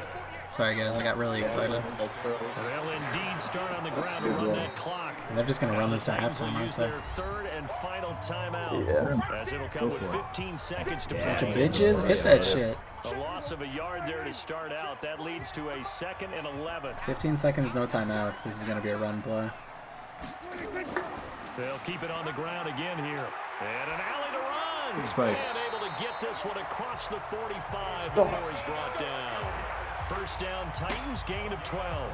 Sorry, guys, I got really excited. They'll indeed start on the ground to run that clock. And they're just going to run this to Titans will halftime, aren't use they? their third and final timeout. Yeah. As it'll come with 15 seconds to Bunch of play. bitches, hit that shit. A loss of a yard there to start out. That leads to a 2nd and 11. 15 seconds, no timeouts. This is going to be a run play. They'll keep it on the ground again here. And an alley to run. Spike. And able to get this one across the 45 before he's brought down. First down, Titans, gain of 12.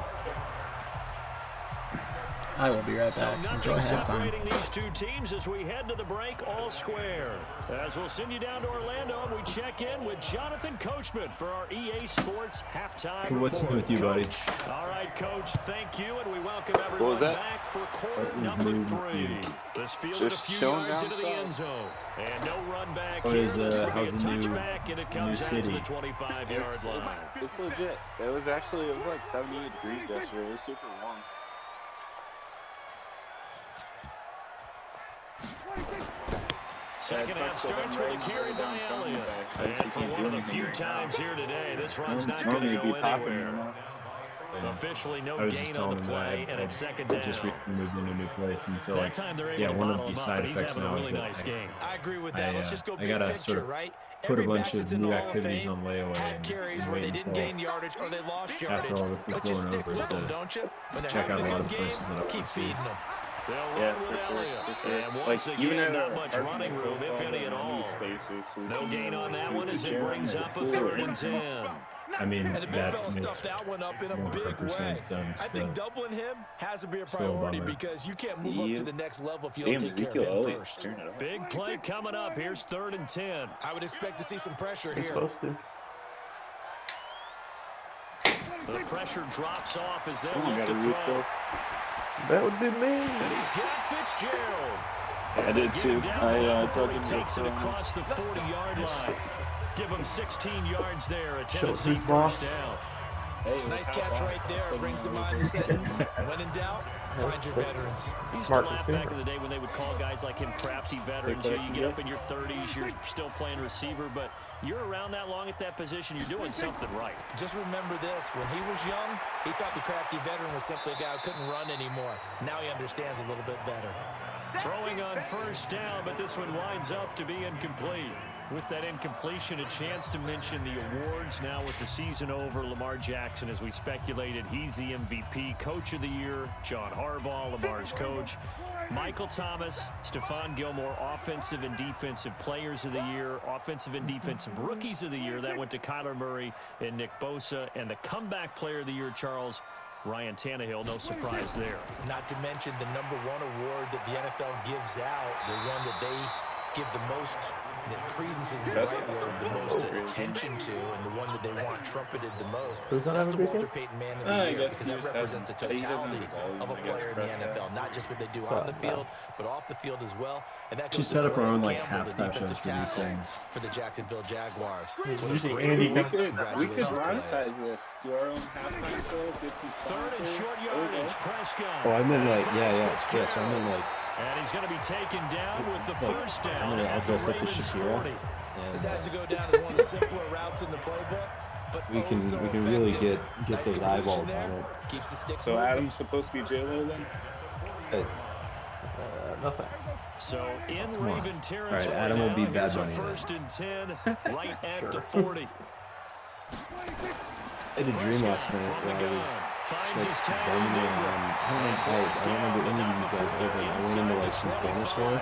I will be right So back. Enjoy nothing halftime. separating these two teams as we head to the break, all square. As we'll send you down to Orlando, and we check in with Jonathan Coachman for our EA Sports halftime report. What's new with you, buddy? All right, Coach, thank you, and we welcome everyone was that? back for quarter number 3. This fielded a Just few showing yards down into the south. end zone. And no run back What here. is, This will be how's a the new- touchback, and it comes out to city? the 25-yard line. It's legit. It was like 78 degrees yesterday. It was super warm. Second half starts with a carry by Elliott. And for one of the few times here today, this run's not going to go anywhere. Officially no I was just gain on telling the him play, that and it's second I down. just moved into a new place, and so That time they're able to one of bottle the him up, side but he's effects having a now is really that nice game. I agree with that. Let's just go I big gotta picture, sort of right? put a Every bunch back of that's in the new Hall of activities Fame on layaway had and carries wait where they didn't until gain yardage or they lost after yardage. all this is But you blown stick over with them, to don't you? When they're check having out a a lot good of game, places that I want keep to see. feeding them. They'll Yeah, run with for sure. Elliott. For sure. And once Like, again, even not much running room, if any at all. No gain on that one as it brings up a 3rd and 10. I mean, And the big that fella makes stuffed that one up in a big 100% way. sense, I think but doubling him has to be a still a priority bummer. because you can't move up to the next level if you Damn, don't take care Ezekiel of him Elliott's first. turning it up. Big play coming up. Here's 3rd and 10. I would expect to see some pressure You're here. supposed to. The pressure drops off as they Someone look got to a throw. refill. That would be me. And he's got Fitzgerald. I did Get too. him down I before thought he he takes it across the 40-yard line. Give him 16 yards there. A Show Tennessee who's boss. first down. Hey, Nice catch right there. Brings to mind the sentence. When in doubt, find your veterans. He used Smart to laugh receiver. back in the day when they would call guys like him crafty veterans. Take You, that you get up in your 30s, you're still playing receiver, but you're around that long at that position, you're doing something right. Just remember this. When he was young, he thought the crafty veteran was simply a guy who couldn't run anymore. Now he understands a little bit better. Throwing on first down, but this one winds up to be incomplete. With that incompletion, a chance to mention the awards. Now with the season over, Lamar Jackson, as we speculated, he's the MVP, Coach of the Year. John Harbaugh, Lamar's coach. Michael Thomas, Stephon Gilmore, Offensive and Defensive Players of the Year, Offensive and Defensive Rookies of the Year. That went to Kyler Murray and Nick Bosa. And the Comeback Player of the Year, Charles, Ryan Tannehill, no surprise there. Not to mention the #1 award that the NFL gives out, the one that they give the most, the credence isn't the right word, the most attention to, and the one that they want trumpeted the most. Who's not That's the having a good Walter game? Payton Man of I the Year, guess because he that just represents the hasn't- he doesn't totality have the volume of a against player in the Prescott. NFL, not just what they do on the field, but off the field as well. And that Should goes set to up our Calais own like Campbell, the halftime shows defensive for these tackle things. for the Jacksonville Jaguars. Usually Great Andy move. comes- We could Congratulations to the monetize Lions. this. Do our own halftime shows, get some 3rd and sponsors. short There we go. yardage, Prescott. Oh, I meant like, Finds yeah, so I Fitzgerald. meant like, And he's going to be taken down with the first down. I'm gonna at the dress like a Ravens Shakira. 40. This And has to go down as one of the simpler routes in the playbook, but we can so really effective. get Nice those completion eyeballs there. on it. Keeps the sticks So moving. Adam's supposed to be J-Lo then? But, Nothing. So in Come on. Raven territory All right, Adam will now, be here's Bad a Bunny then. 1st and 10 right at the 40. I had a dream last night From the where I gun. was Finds like his tag. bowling around. I don't remember any of these guys ever. I went into like some corner store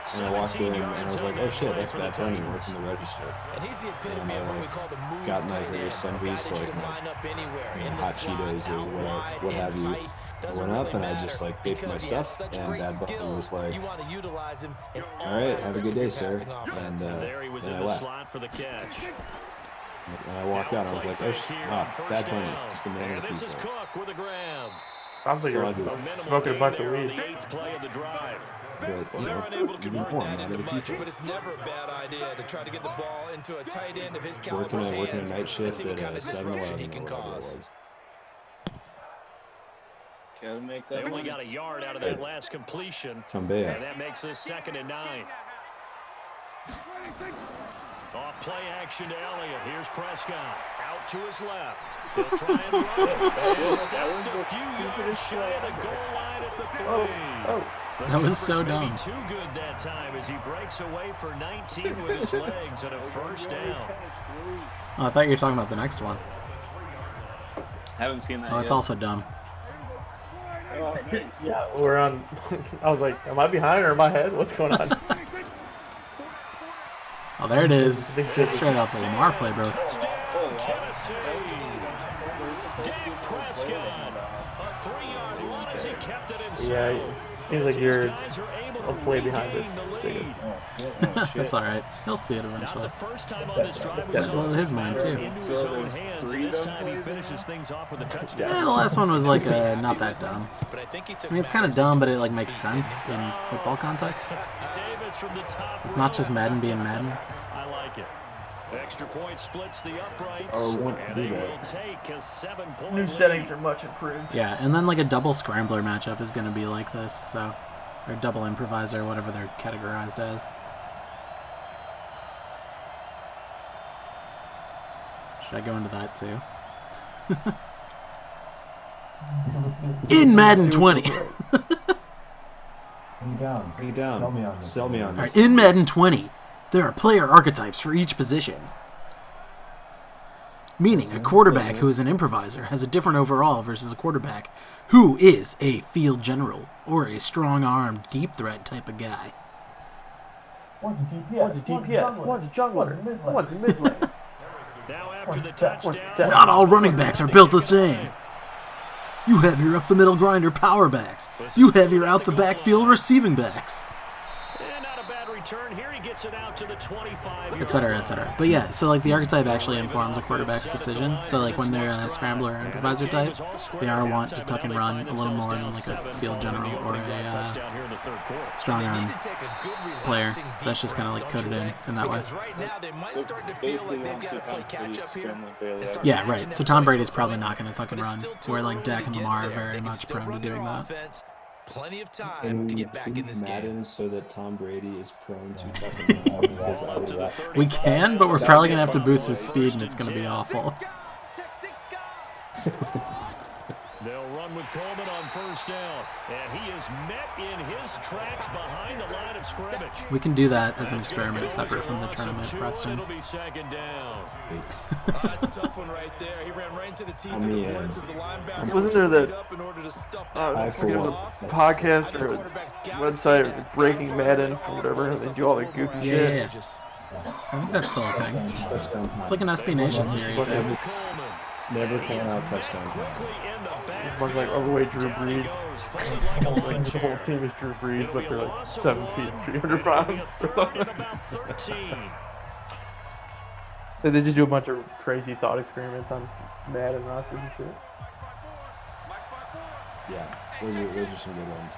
and I walked in and I was like, oh shit, that's Bad Bunny working the register. And he's the epitome of what we call the move got my tight various end. A guy sundries, that you like can my, line up anywhere, you know, in the hot slot, Cheetos or out wide, what in have you. tight. I Doesn't went up really and I matter just like picked my because he has stuff such and great Bad Bunny skills. was like, You want to utilize him in all all right, have a aspects good of day, your sir. passing offense. And, There he was and in I the left. slot for the catch. And I walked out and I was like, oh, Bad Bunny, down. just a man And of this is people. Cook with a grab. Sounds like Still you're I do. Momentum smoking a gain bunch there of on weed. the 8th play of the drive. But, Well, you they're know, unable to you convert want that a lot into of much, people. but it's never a bad idea to try to get the ball into a tight end of his Working caliber's a hands night and shift see what at kind of disruption 7-Eleven he or can whatever it cause. was. Gotta make They that only money. got a yard out of that last completion. Tambea. And that makes this 2nd and 9. Off play action to Elliott. Here's Prescott. Out to his left. He'll try and run it. And stepped a few yards shy of the goal line at the 3. Oh, The That was so coverage may be dumb. too good that time as he breaks away for 19 with his legs and a first down. Oh, I thought you were talking about the next one. Haven't seen that Oh, it's yet. also dumb. Oh, nice. yeah, we're on. I was like, am I behind or am I ahead? What's going on? Oh, there it is. It's straight out the Lamar playbook. Touchdown, Tennessee. Dak Prescott. A 3-yard run as he kept it himself. Yeah, seems like you're a play behind this. That's all right. He'll see it Not eventually. the first time on this drive we That's saw blown his mind, too. into his own hands, and this time he finishes things off with a touchdown. Yeah, the last one was like not that dumb. But I think he took I mean, it's kind of dumb, but it like makes sense in football context. Davis from the top It's not just Madden being Madden. I like it. Extra point splits the uprights, Oh, we want to and do he that. will take a 7-point New lead. settings are much improved. Yeah, and then like a double scrambler matchup is going to be like this, so or double improviser, whatever they're categorized as. Should I go into that too? In Madden 20. Bring it down. Sell me on All this. right, in Madden 20, there are player archetypes for each position. Meaning a quarterback who is an improviser has a different overall versus a quarterback who is a field general or a strong-armed deep threat type of guy. One's a DPS, one's a jungler, one's a mid lane. Now after the touchdown, Not all running backs are built the same. You have your up-the-middle grinder power backs. You have your out-the-backfield receiving backs. and not a bad return here. He gets it out to the 25. Etc., etc. But yeah, so like the archetype actually informs a quarterback's decision. So like when they're a scrambler or improviser type, they are want to tuck and run a little more than like a field general or a strong arm player. So that's just kind of like coded in that way. Right now, they might start to feel like they've got to play catch up here. Yeah, right. So Tom Brady's probably not going to tuck and run, where like Dak and Lamar are very much prone to doing that. Plenty of time And to we get back in this Madden game. so that Tom Brady is prone to tucking around because I would rather- We can, but we're probably going to have to boost his speed, and it's going to be awful. They'll run with Coleman on first down, and he is met in his tracks behind the line of scrimmage. We can do that as an experiment separate from the tournament, Preston. It'll be second down. That's a tough one right there. He ran right into the teeth of the blitz as the linebacker Wasn't there that up in order to stop I forget it was a podcast or a website, or Breaking Madden or whatever, and they do all the goofy shit. Yeah. I think that's still a thing. It's like an SB Nation series, right? Never can out touchdowns. A bunch of like overweight Drew Brees. Like the whole team is Drew Brees, but they're like 7 feet, 300 pounds or something. They just do a bunch of crazy thought experiments on Madden rosters and shit. Yeah, those are some good ones.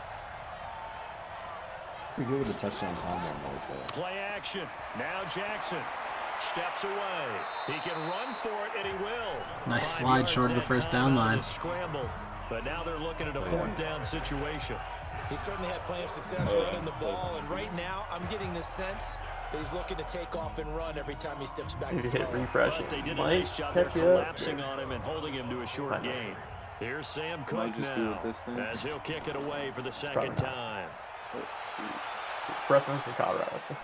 Pretty good with the touchdown time on those though. Play action. Now Jackson steps away. He can run for it, and he will. Nice slide short of the first down line. Scramble, but now they're looking at a fourth down situation. He certainly had plenty of success running the ball, and right now I'm getting this sense that he's looking to take off and run every time he steps back. You hit refresh. But they did a Might nice job there catch you up. collapsing on him and holding him to a short gain. Here's Sam Cook Might just be now the distance. as he'll kick it away for the second time. Let's see. Preston's from Colorado. So.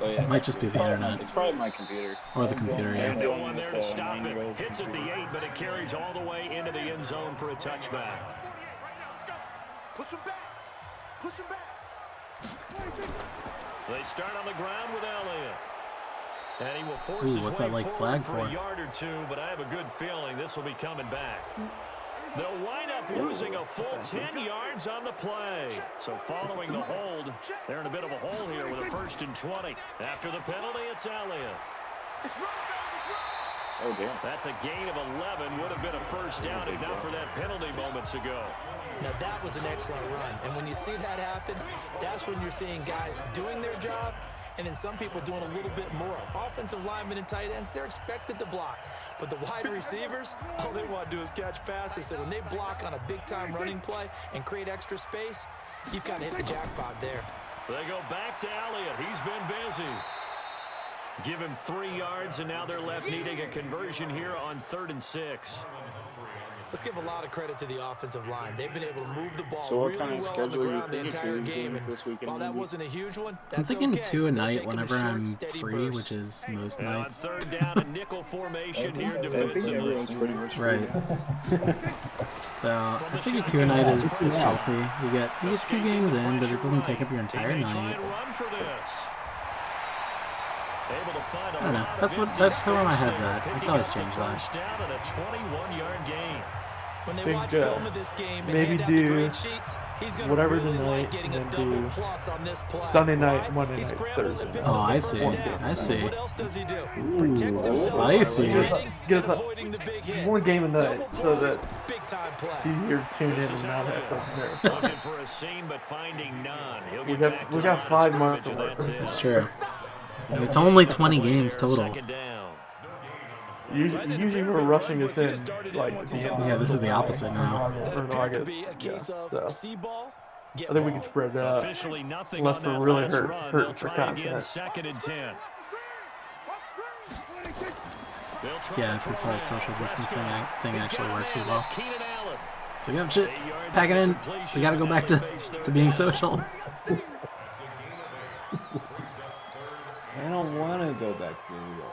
Oh yeah. Might just be the internet. It's probably my computer. Or the computer, yeah. No one there to stop it. Hits at the 8, but it carries all the way into the end zone for a touchback. Push him back. Push him back. They start on the ground with Elliott. And he will force his what's way that like forward flag for a for? yard or two, but I have a good feeling this will be coming back. They'll wind up losing a full 10 yards on the play. So following the hold, they're in a bit of a hole here with a 1st and 20. After the penalty, it's Elliott. Oh damn. That's a gain of 11. Would have been a first down if not for that penalty moments ago. Now that was an excellent run, and when you see that happen, that's when you're seeing guys doing their job, and then some people doing a little bit more. Offensive linemen and tight ends, they're expected to block. But the wide receivers, all they want to do is catch passes. So when they block on a big-time running play and create extra space, you've got to hit the jackpot there. They go back to Elliott. He's been busy. Give him 3 yards, and now they're left needing a conversion here on 3rd and 6. Let's give a lot of credit to the offensive line. They've been able to move the ball So what really kind of well on the schedule you ground the thinking for entire these game. games And this weekend, while that maybe? wasn't a huge one, I'm that's thinking okay. 2 a They'll night take 'em in whenever short, I'm steady free, bursts. which is most And on nights. 3rd down, a nickel formation here I think defensively. everyone's pretty much free. Right. So I figure 2 a night is healthy. You get 2 games in, but it doesn't take up your entire He may try night. and run for this. Able to find a I don't know. lot of That's empty where my space head's there, at. I can picking always up the change that. first down and a 21-yard gain. When they Think, watch film of this game and maybe hand out the do grade sheets, he's going to whatever really tonight like getting and a then double do plus on this play. Sunday night, Why? Monday He night, scrambles Thursday and night. picks Oh, up the I first see. down. I see. What else does he do? Ooh, Protects himself spicy. by hitting Get and us up. avoiding the big Just hit. one game a night, Double so plus, that big time play. you're tuned in This and is not Elliott. have something there. Looking for a seam, but finding none. He'll We get got- back we to got the 5 line months of to work. scrimmage, and That's that's true. it. It's only No 20 gain games there, total. second down. Usually we're rushing this in like at the end. Yeah, this is the opposite now. Or in August. A case Yeah, of so C-ball, get I think we ball. can spread that out. Officially nothing Unless on we're that really last run. They'll hurting for try again, content. second and 10. They'll try Yeah, it if this from whole now. social distancing Prescott. thing He's actually got a works man. as well. That's Keenan Allen. So yeah, shit. 8 yards Pack it on in. completion, We gotta go and back now to they face third being down. social. I don't want to go back to New York.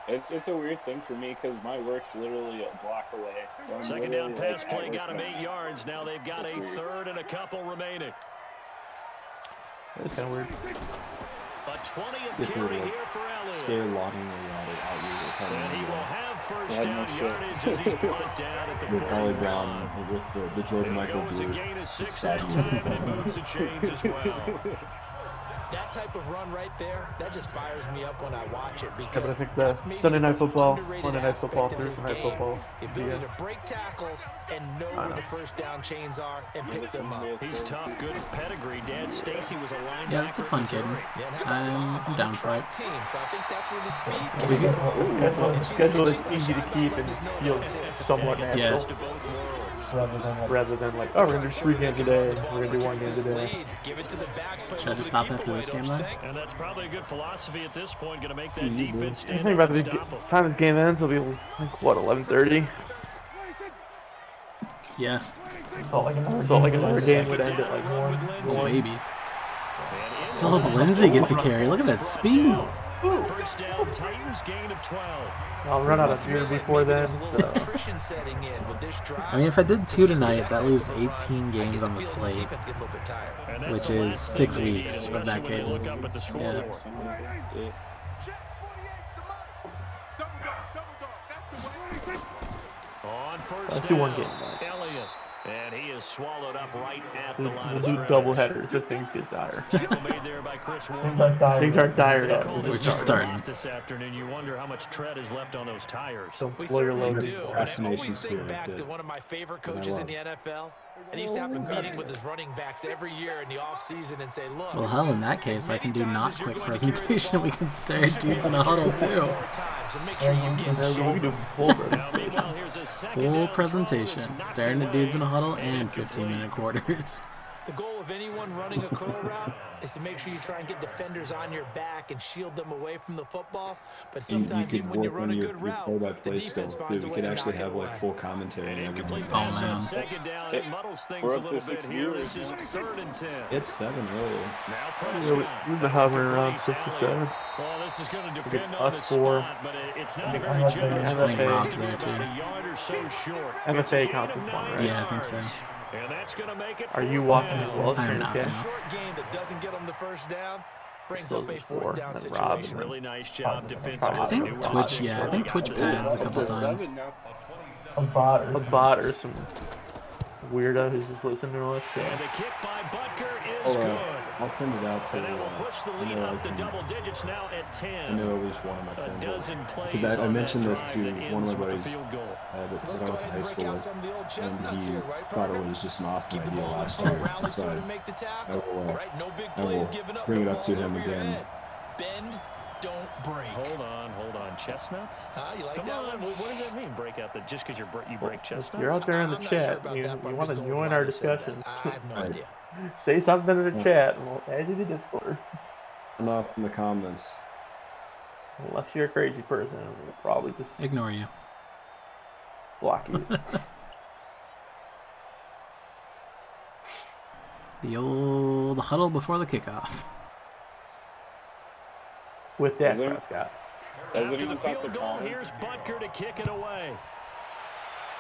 It's a weird thing for me because my work's literally a block away. So I'm Second down literally, pass like, play at got him work 8 now. yards. Now they've got It's a weird. third and a couple remaining. It's kind of weird. A 20th Get to carry the- here for Stay Elliott. logging out And he will have first Yeah, no down shit. yardage as he's brought down at the with Holly 41. Brown, with the Jordan It'll Michael go as a Blue. gain of 6 side that move. time and moves the chains as well. That type of run right there, that just fires me up when I watch it Yeah, because but I think that's the maybe Sunday the night most football, underrated Monday night football, aspect of his Thursday night game. football. The ability to break tackles and know where the first down chains are and pick them up. He's tough, good pedigree. Dad Stacy was a linebacker. Yeah, it's a fun in Missouri. cadence. Yeah, and how about Mom I'm on down the for it. track team, so I think that's where the speed We came can- from. The schedule is easy to keep and feels somewhat Yeah. natural. To both worlds. Rather than like, oh, we're gonna do 3 games a day, we're gonna do 1 game today. Give it to the backs, play Should I just stop after this game, though? And that's probably a good philosophy at this point. Going to make that Mhm. defense I stand think up about and the stop 'em. time this game ends will be like what 11:30. Yeah, So like another game would end at like it's a 1. baby. Philip Lindsay gets a carry. Look at that speed. First down, Titans gain of 12. I'll run out of beer before then. There's a little So. attrition setting in with this drive. I mean, if I did 2 tonight, that leaves 18 games on the slate, Defense getting a little bit tired. And that's which the is last 6 thing they need, weeks of especially that when you look cadence. up at the Yeah. scoreboard. On first Let's do one down, game tonight. Elliott. And he is swallowed up right at the We'll line of do scrimmage. double headers if things get dire. Tackle made there by Chris Warren. Things aren't dire They yet. called We're this just game a lot starting. this afternoon. You wonder how much tread is left on those tires. Don't We blow your certainly load. do, but I Procrastination always think spirit back to that one of my favorite coaches in the NFL. And he used to have a meeting with his running backs every year in the offseason and say, look, Well, hell, in that case, I can do not quick presentation. We can stare at dudes in a huddle, too. and make sure you get And then we can do full Now, meanwhile, here's a second Full down presentation. throw that's Staring at knocked dudes in a away huddle and and 15-minute quarters. The goal of anyone running a curl route is to make sure you try and get defenders on your back and shield them away from the football. But You sometimes could even when you work run on a your good route, play-by-play the skill. defense Dude, finds a we way could to actually knock it have like away. full commentary and Incomplete everything. pass man. on second down. Hey, It muddles things we're a up to little bit 6 here. viewers. This is third and 10. It's 7 really. Now We've Prescott. been hovering around Great 6 or tally. 7. Well, this is going to It's depend on the us 4. spot, but it's not a think very MFA generous MFA range. Rob's there, About too. a yard or so short. MFA It's a gain counts of as one, 9 right? Yeah, I think so. yards. And that's going to make it Are you fourth watching down. as well as I'm Trent not, Ken? no. Short game that doesn't get them the first down brings Those up a are fourth 4, down and then Rob, situation. Really nice job I defensively. think It was Twitch, six yeah, I early, think got Twitch to pads a seven. couple Up to times. 7 now. A bot or some weirdo who's just listening to us. So. And the kick by Butker is Hold on. good. I'll send it out to. And that will push the I lead know up to I can- double digits now at I 10. know at least one of my A friends. dozen plays Because I on mentioned that this drive to that one ends of my with a buddies field goal. that Let's I go went to ahead high and break school out with, some of the old and chestnuts he here, right, thought partner? it was just an awesome Keep the idea ball in last front, year. rally So to it and make the tackle. I will, Right, no big I plays will given up. bring The it up to ball's him over your again. head. Bend, don't break. Hold on. Chestnuts? You like Come that on. one? What does that mean? Break out the just because you break chestnuts? You're out there in the I'm not sure chat. about You that, but I'm want just to going join where our they said that. discussion? I have no Right. idea. Say something in the Yeah. chat, and we'll add you to Discord. enough in the comments. Unless you're a crazy person, we'll probably just Ignore you. block you. The old huddle before the kickoff. With Dak Is there- Prescott. Has After it the even thought field to goal, comment? here's Butker to kick it away.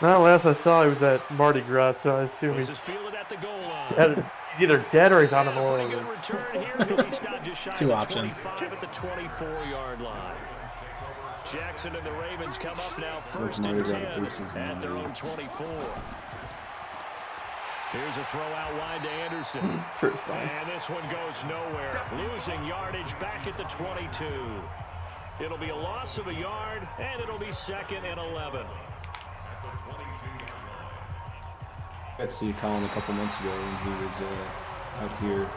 No, last I saw he was at Mardi Gras, so I assume This he's is fielded at the goal line. at a either dead or he's out of the Pretty load. good return here. He'll be stopped just shy Two of the options. 25 at the 24-yard line. Jackson and the Ravens come up now first and 10 at their own 24. Here's a throw out wide to Anderson. Sure, it's fine. And this one goes nowhere. Losing yardage back at the 22. It'll be a loss of a yard, and it'll be 2nd and 11. I got to see Colin a couple months ago when he was out here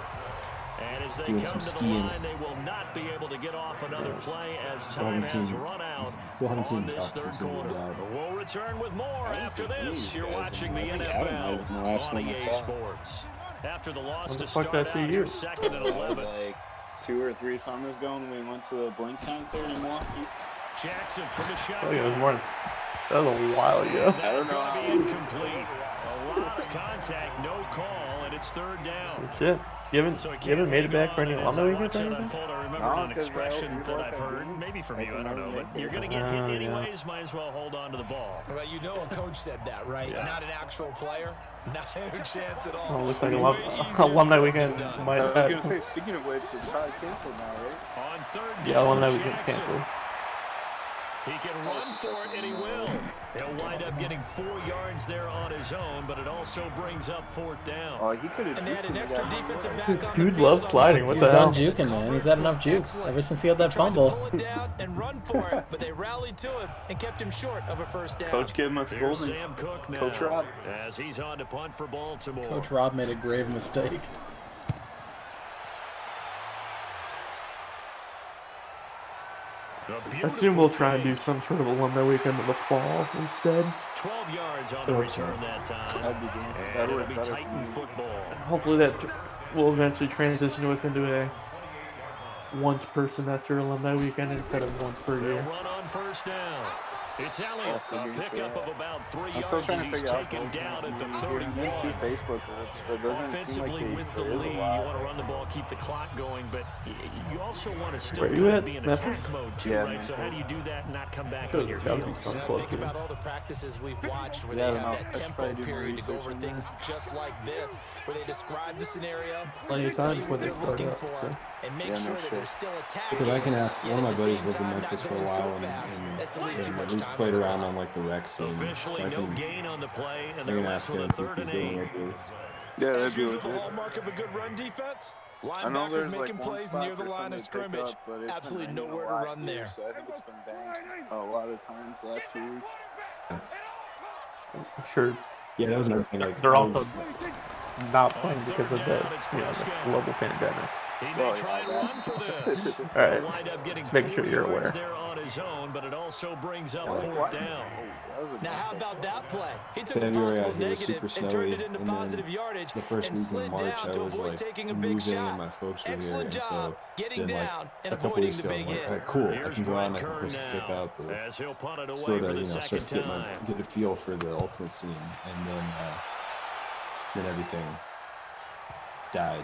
And as they doing come some to the skiing. line, they will not be able to get off another play as Well, I time haven't has seen- run out well, I haven't on seen this Tuck third since he moved quarter. out. We'll return with more after this. You're watching the I think NFL Adam might- the last on one I EA saw. Sports. After the loss When to the fuck start did I see out, you? you're 2nd and That was 11. like 2 or 3 summers ago when we went to the Blink concert in Milwaukee. Jackson from the I shotgun. think it was more. That was a while ago. I don't know Gonna how be long. incomplete. A lot of contact, no call, and it's 3rd down. Shit. You haven't, So you haven't made it back for any alumni weekend or It anything? unfold, I remember No, an 'cause expression we that lost I've our heard, games. maybe from I you, I can don't know, never but make you're it. going to get hit Yeah. anyways, might as well hold on to the ball. Well, you know a coach said that, right? Yeah. Not an actual player. Not a chance at all. Oh, looks like Way easier alumni said weekend than done. might I was going have. to say, speaking of which, it's probably canceled now, right? On 3rd down, Yeah, alumni weekend's Jackson. canceled. He can run for it, and he will. He'll wind up getting 4 yards there on his own, but it also brings up 4th down. Oh, he could have. And they had an extra defensive back on the Dude field loves on sliding. that What play. the hell? Done juking, man. He's had enough jukes ever since he had that Tried to fumble. pull it down and run for it, but they rallied to him and kept him short of a first down. Coach gave him a Here's scolding. Sam Cook now, Coach Rob. as he's on to punt for Baltimore. Coach Rob made a grave mistake. I assume we'll try and do some sort of alumni weekend in the fall instead. 12 yards on the return that time. That'd be good. And That'd it'll work be better for Titan me. football. Hopefully that will eventually transition us into a once per semester alumni weekend instead of once per They'll year. run on 1st down. It's Elliott, Also a good pickup for of about 3 I'm yards still as trying to he's figure out taken those down at the things. 31. There's two Facebook groups, but it doesn't seem like Offensively, with the there is a lead, you lot. want to run the ball, keep the clock going, but you also want to still Where you kind of at, be in Memphis? attack mode too, Yeah, right? So how do you do that and not come back Good, on your gotta be heels? some Now, close think to it. about all the practices we've watched where Yeah, they no, have that I should tempo probably do more period to go research over on things just like this, where they describe the scenario, Plenty of tell time you before what they they're start looking up. for, So. and make Yeah, no sure that shit. they're still attacking. Because I can ask, yet one of my at the buddies same lived in time, Memphis not for a going so while fast as to leave too and much at least time played on the around clock. on like the rec scene. Officially, So I no can, gain on the play, and I they're can left ask with him a if 3rd he's and doing 8. like this. Yeah, that'd As be usual, the legit. hallmark of a good run defense. I know Linebackers there's making like one plays spot near the for line somebody of to pick scrimmage. up, but it's Absolutely been raining nowhere a to lot run here, there. So I think it's been banged a lot of times the last few weeks. I'm sure Yeah, that was another thing. Like, they're I was- also not playing because of the the global pandemic. He may Well, try and run for this. All right, He'll wind up getting just making 4 sure you're yards aware. there on his own, but it also brings up What? 4th down. That was a Now, nice how touch. about that play? He took a February possible out here was negative super and turned snowy, it into and then positive yardage the first and week in slid March, down I to was avoid like taking a big moving, shot. and my folks were Excellent here, and job so getting then, like, down and a couple avoiding weeks the ago, big I'm like, hit. all right, cool, I Here's can go out and I Brett can push Kern and pick now, up, or as he'll punt it away sort for of, the start second to get time. get a feel for the ultimate scene, and then everything died.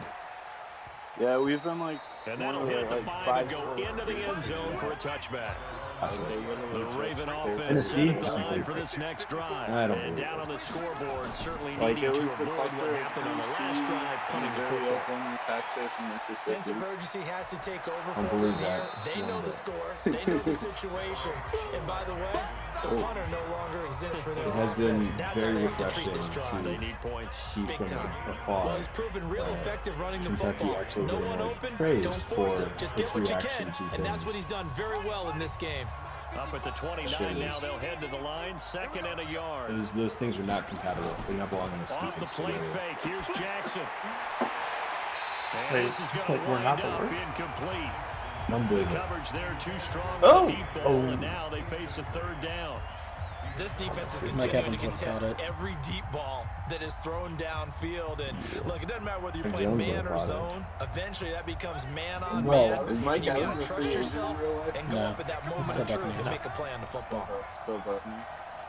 Yeah, we've been like And one that'll of hit the the like 5 and five go slowest into the end zone for a touchback. Awesome. The Raven offense Tennessee. set at the line for this next drive. I don't And believe down it. on the scoreboard, certainly Like needing it to was the avoid cluster what of happened on the last Tennessee, drive, punting the Missouri, football. Oklahoma, Texas, and Sense Mississippi. of urgency has to take over I for believe them here. that. They One know the day. score. They know the situation. And by the way, the Oh. punter no longer exists for their It has been offense. That's how very they have to refreshing treat this drive. They need points. see Big from time. afar. Well, he's proven real effective running the Kentucky football. actually No getting, one like, open, praised don't force for it. Just its get what you reaction can. to And that's things. what he's done very well in this game. Up at the 29 now, they'll head to the line, 2nd and a yard. Those things are not compatible. They're not belonging in a Off the sequence play together. fake, here's Jackson. And Hey, this is going like to we're not wind the up worst. incomplete. Unbelievable. Coverage there too strong Oh! with the deep ball, Oh. and now they face a 3rd down. This defense is Mike continuing to Evans would've contest caught it. every deep ball that is thrown downfield. And look, it doesn't matter whether you're Big playing Jones man would've or caught it. zone. Eventually, that becomes man on Well, man. Is Mike And you Evans gotta a trust free agent yourself in real life? and go No, up at that he's moment still of truth Buccaneers. and make a play on the football. Still button.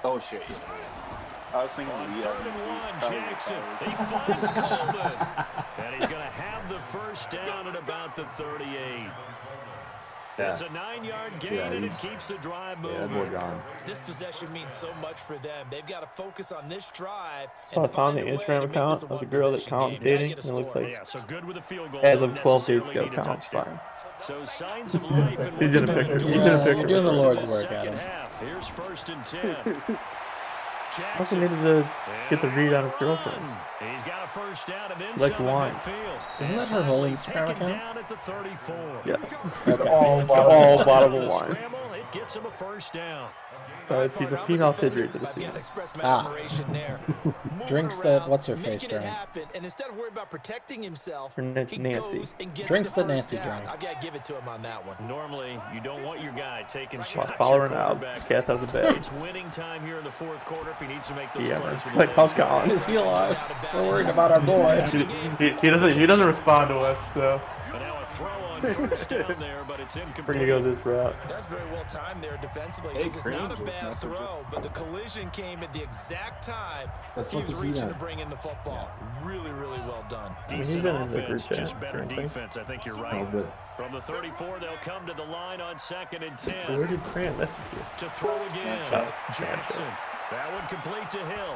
Oh shit. Yeah. I was thinking On Lee 3rd Evans and was 1, probably Jackson. retired. He finds Coleman. And he's going to have the first down at about the 38. It's a 9-yard gain, and it keeps the drive moving. Yeah, that boy gone. This possession means so much for them. They've got to focus on this drive. I saw on the Instagram account of the girl that commentating, and it looks like Yeah, so good with a field goal. as Don't of 12 days necessarily ago, need a count's touchdown. fine. So signs of life in He's what's gonna pick been her. a He's gonna pick You're her. doing the Lord's second work, Adam. half. Here's 1st and 10. Also needed to get the read on his girlfriend. He's got a first down and then Like some wine. midfield. Isn't that And her whole finally Instagram taken account? down at the 34. Yes. Okay. all bottle of wine. Scramble, it gets him a first down. So she's a female figure to the I've got to season. express my Ah. admiration there. Moving Drinks that around, what's-her-face making it drank. happen, and instead of worrying about protecting himself, Her name's he Nancy. goes and gets Drinks the that first Nancy down. drank. I've got to give it to him on that one. Normally, you don't want your guy taking While shots. following your out, quarterback. Cass has a bag. It's winning time here in the 4th quarter if he needs to make those Yeah, plays. with like the Hulk legs. Collins. Is he alive? We're worried about our boy. He doesn't respond to us, so But now a throw on first down there, but it's we're incomplete. gonna go this route. That's very well timed there defensively. Hey, This is Crayon not a just bad messaged throw, us. but the collision came at the exact time Let's he look was to see reaching that. to bring in the football. Really, really well done. he's Decent been in the offense, group just chat, better I think. defense. I think you're Oh, right. but From the 34, they'll come to the line on 2nd and 10. Where did Crayon message you? To throw again. Snapchat. Jackson. That one complete to Hill.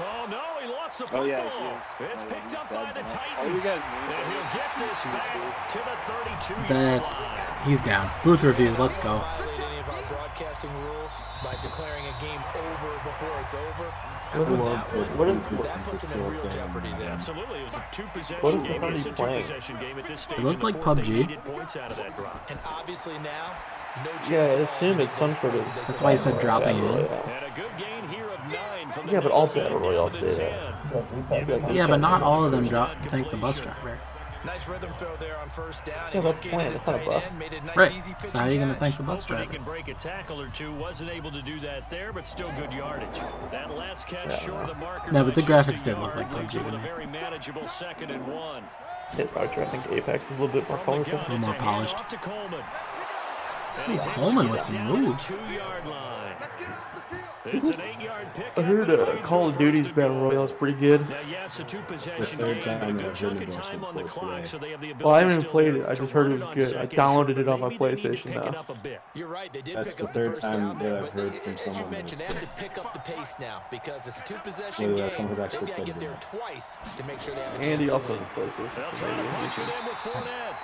Oh, no, he lost the football. Oh, yeah, he is. It's picked He's up by dead the now. Titans. All you guys need And he'll get this back to the 32-yard That's line. he's down. Booth review. Let's go. Violate any of our broadcasting rules by declaring a game over before it's over. That puts him in real jeopardy there. Absolutely. It was a What two-possession is game. the It is a funny playing? two-possession game at this stage. It looked in the like fourth. They PUBG. needed points out of that drop. And obviously now, no chance Yeah, I at all assume to it's get some those sort points of. if they That's why he said survive. dropping in. And a good gain here of 9 from the Yeah, but all 19 battle down royals to say 10. Yeah, but not all of them thank the bus driver. Nice rhythm throw there on first down. Yeah, He that's located playing. his It's not a tight bus. end, made it nice, Right. easy pitch So how are and you gonna catch. thank the bus Hoping he driver? can break a tackle or two. Wasn't able to do that there, but still good yardage. That last catch short of the marker. No, but the by just graphics a did look yard, like leaves PUBG it with to a me. very manageable 2nd and 1. Hit Archer, I think Apex is a little bit more From the colorful. gun, it's more a polished. handoff to Coleman. And Ooh, he's able to Coleman get with it some down to the moves. 2-yard line. Let's get off the field. It's an 8-yard pick. I heard Call of Duty's Battle Royale is pretty good. Now, yes, a two-possession It's the game, third but a time good I've chunk heard of it time on the before clock, today. so they have the ability Well, I haven't even still played to it. I just run heard it on was good. I second and downloaded short, it on but my maybe they need to PlayStation pick it now. up a bit. You're right, they did That's pick the up the third first time down there, that I've but heard from as you someone mentioned, they that's- have to pick up the pace now because it's a two-possession Whether game. that someone's They've actually got to get played there it. twice to make sure they have a chance Andy to also win. has a PlayStation. They'll so try to maybe punch he it can- in with Fournette.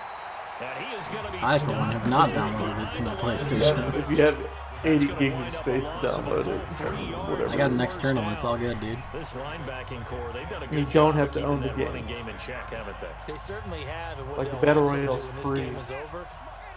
And he is going to be I, for one, have not downloaded it to my PlayStation. If you have 80 gigs of space to download it, whatever. I got an external. It's all good, dude. This linebacking core, they've done a good You job don't of have to keeping own the that game. running game in check, haven't they? They certainly have, and what Like the they'll Battle also Royale's do when this free. game is over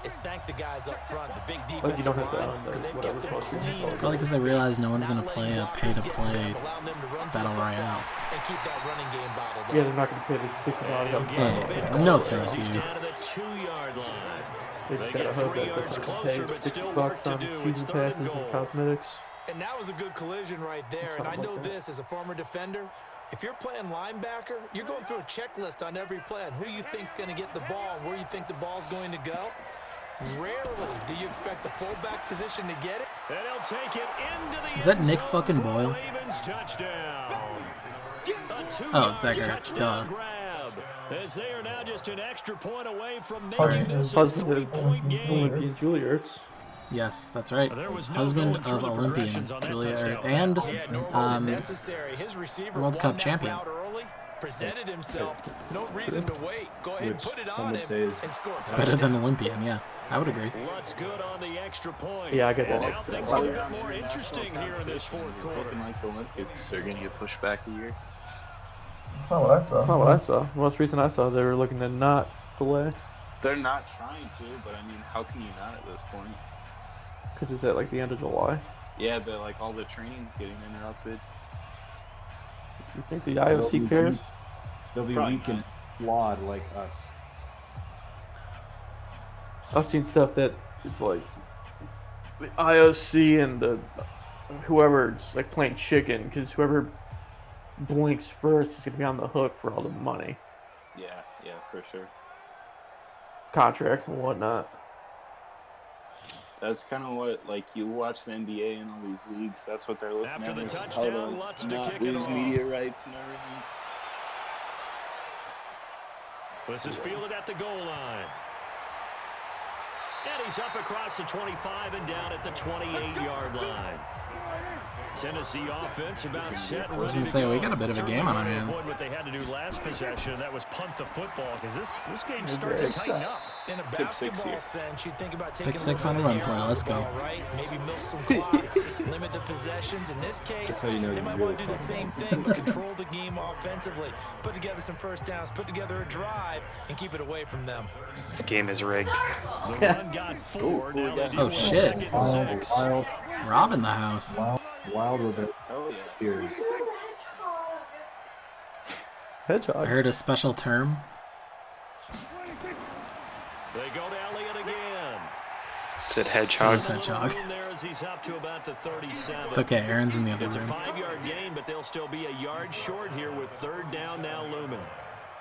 is thank the guys up front, the big Like you defensive don't have to line, own the because they've whatever kept them most clean. people Probably because they realize no one's Not gonna letting play a blockers pay to get to play them, allowing them to run to the Battle football Royale. and keep that running game bottled up. Yeah, they're not going to pay the $60 up front. No, Closer as thank he's you. down to the 2-yard line. They They just get got to hope 3 that yards doesn't closer, pay but still $60 work to on do. It's season 3rd and passes goal. and cosmetics. And that was a good collision right there. And I know this as a former defender. If you're playing linebacker, you're going through a checklist on every play on who you think's going to get the ball and where you think the ball's going to go. Rarely do you expect the fullback position to get it. And he'll take it into the Is that end Nick zone fucking for a Boyle? Ravens touchdown. Oh, it's Zach Ertz, duh. Grab, as they are now just an extra point away from Sorry. making this a Husband 3-point game. Olympian Julie Ertz. Yes, that's right. There was no Husband going through of the Olympian progressions on that Julia touchdown and Yeah, nor was it necessary. His receiver World won Cup that champion. route early, presented himself. No reason to wait. Go ahead and Which put it some on would him say is and score a better than touchdown. Olympian. Yeah, I would agree. Lutz good on the extra point. Yeah, I get And that. now things get a bit more interesting here in this 4th quarter. Looking like the Olympics, they're going to get pushed back a year. That's not what I saw. Most recent I saw, they were looking to not delay. They're not trying to, but I mean, how can you not at this point? Because it's at like the end of July. Yeah, but like all the training's getting interrupted. You think the IOC cares? They'll be Probably weak and flawed like us. I've seen stuff that it's like the IOC and the whoever's like playing chicken because whoever blinks first is going to be on the hook for all the money, Yeah, for sure. contracts and whatnot. That's kind of what, like, you watch the NBA and all these leagues, that's what they're looking After at. the is touchdown, how Lutz to to not kick it lose off. media rights and everything. This is fielded at the goal line. And he's up across the 25 and down at the 28-yard line. Tennessee offense about set and I was ready going to to say, go. we got a bit of a game on our hands. Avoid what they had to do last possession, that was punt the football, because this game's starting to tighten up. In a basketball sense, you think about taking Pick 6 on the run play. Let's go. Right? Maybe milk some clock, limit the possessions. In this case, how you know they you might really want to do the same thing, but control the game offensively. Put together some first downs, put together a drive, and keep it away from them. This game is rigged. The run got 4. Now they deal Oh, with shit. 2nd and 6. Rob in the house. Wild with it. Oh, yeah. Tears. I Hedgehog. heard a special term. They go to Elliott again. Said hedgehog. Nice hedgehog. There as he's up to about the 37. It's okay, Aaron's in the other It's a room. 5-yard gain, but they'll still be a yard short here with 3rd down now looming.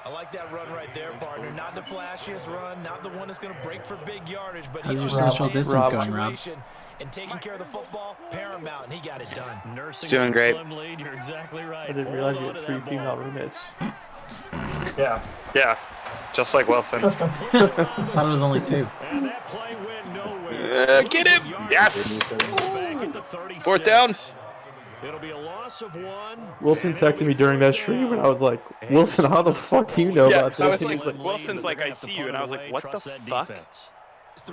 I like that run right there, partner. Not the flashiest run, not the one that's going to break for big yardage, but How's your he social understands distance the going, Rob? situation, and taking care of the football, paramount, and he got it done. Nursing It's doing that great. slim lead, you're exactly right. I didn't Hold realize you on had to 3 that female ball. roommates. Yeah, just like Wilson. Thought it was only 2. And that play went nowhere. Get him! Yes! Back at the 36. 4th down. It'll be a loss of 1. Wilson texted me during that stream, and I was like, Wilson, how the fuck do you know Yeah, about this? I was And like, he's like, Wilson's like, I see you, and I was like, what the fuck?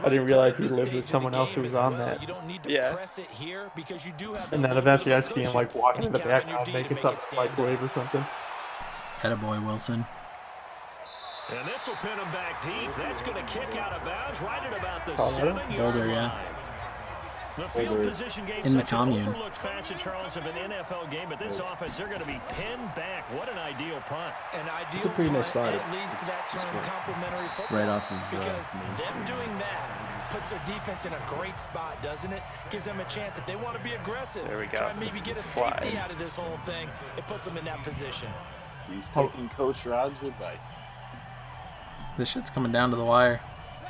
I didn't realize he lived with someone else who was on that. You don't need to Yeah. press it here because you do have And then eventually I see him like walking in the background, making something microwave or something. Attaboy, Wilson. And this will pin him back deep. That's going to kick out of bounds right at about the Colorado? 7-yard Boulder, yeah. line. The field position game In the such an commune. overlooked facet, Charles, of an NFL game, but this offense, they're going to be pinned back. What an ideal punt. An ideal It's a pretty nice punt, spot. and it leads to that term complementary football. Right off of because Main them Street. doing that puts their defense in a great spot, doesn't it? Gives them a chance if they want to be aggressive. There we go. Try and maybe get a Slide. safety out of this whole thing. It puts them in that position. He's taking Coach Rob's advice. This shit's coming down to the wire.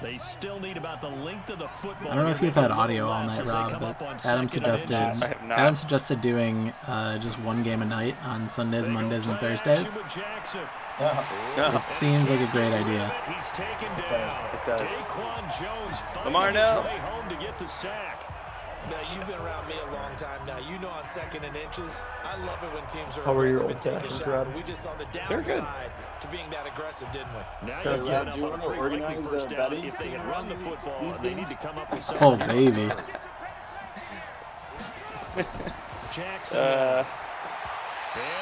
They still need about the length of the football. I don't know if you've had audio all night, Rob, but Adam suggested doing just one game a night on Sundays, Mondays, and Thursdays. It seems like a great idea. He's taken down. It does. Daquan Jones Lamar, finding his no. way home to get the sack. Now, you've been around me a long time now. You know on 2nd and inches, I love it when teams are How are your aggressive old and take a tackles, shot. Rob? But we just saw the They're good. downside to being that aggressive, didn't we? Now Yeah, you've Rob, given do you up on want a to pretty likely organize first a down. betting If they scene can run around the football, these they games? need to come up with Oh, something. baby. Jackson. And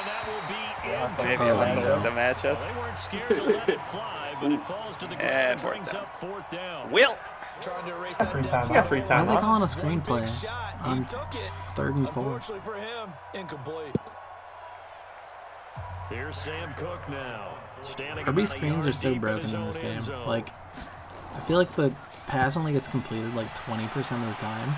that will be in. Maybe Oh, like no. the matchup. They weren't scared to let it fly, but it falls to the ground And and brings 4th down. up 4th down. Will! Trying to erase that Free deficit. time. Yeah, free Why time. are they calling a It's one big screenplay shot. He on took it. 3rd and 4? Unfortunately for him, incomplete. Here's Sam Cook now. Standing RB about a screens yard are so deep in broken his in own this end game. zone. Like, I feel like the pass only gets completed like 20% of the time.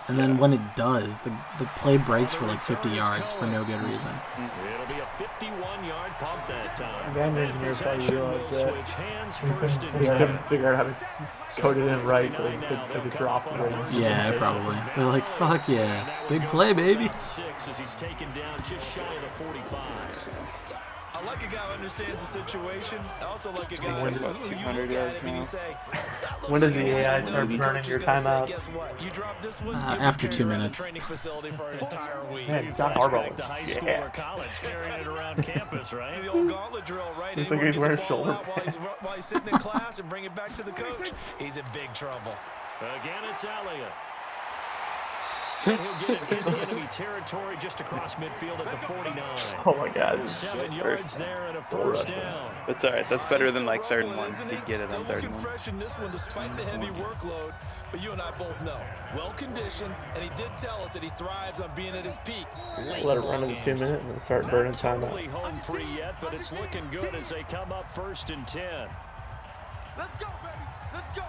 And then when it does, the play breaks for like 50 yards for no good reason. It'll be a 51-yard pump that time. Van And engineers probably possession will realize that. switch hands first and They 10. couldn't figure out how to code it in right so they could drop the range. Yeah, probably. They're like, fuck yeah. Big play, baby. 6 as he's taken down just shy of the 45. I like a guy who understands the situation. I also like a guy When- who you 200 look at yards him and now. you say, "That looks When does like the a guy AI who start knows the burning coach your is gonna say, timeouts? Guess what? You drop this one, After you'll be 2 carrying around minutes. the training facility for an entire week. Man, You John flash Harbaugh. back to high school Yeah. or college, carrying it around campus, right? The old gauntlet drill, right? Looks like Anyone he's get wearing the ball shoulder out while he's sitting in class and bring it back to the coach, he's in big trouble. Again, it's Elliott. And he'll get it into enemy territory just across midfield at the 49. Oh my god. 7 yards there and a first down. That's alright. That's better than like 3rd and 1. Isn't He'd get it on Still 3rd and 1. looking fresh in this one despite the heavy workload, but you and I both know. Well conditioned, and he did tell us that he thrives on being at his peak. Late Let it ball run in the 2 games. minutes and then start burning Not timeout. totally home free yet, but it's looking good as they come up 1st and 10. Let's go, baby. Let's go.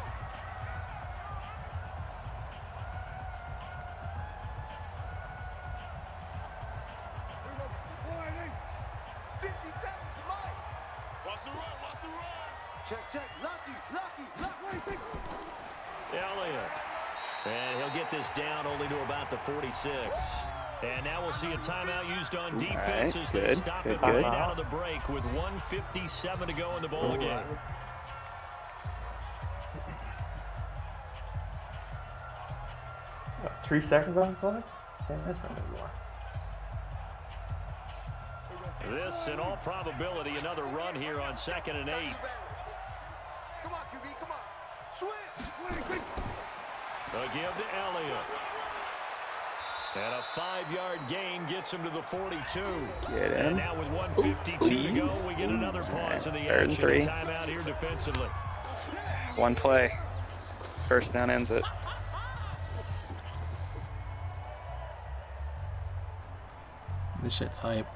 Check. Lucky. Elliott. And he'll get this down only to about the 46. And now we'll see a timeout used on defense as they good, stop good, it good. right out of the break with 1:57 to go in the ball game. 3 seconds on the clock? Okay, that's not anymore. This, in all probability, another run here on 2nd and 8. Come on, QB, come on. Switch. A give to Elliott. And a 5-yard gain gets him to the 42. Get And in. now with 1:52 to go, we get another pause in the 3rd and action. 3. Timeout here defensively. One play. First down ends it. This shit's hype.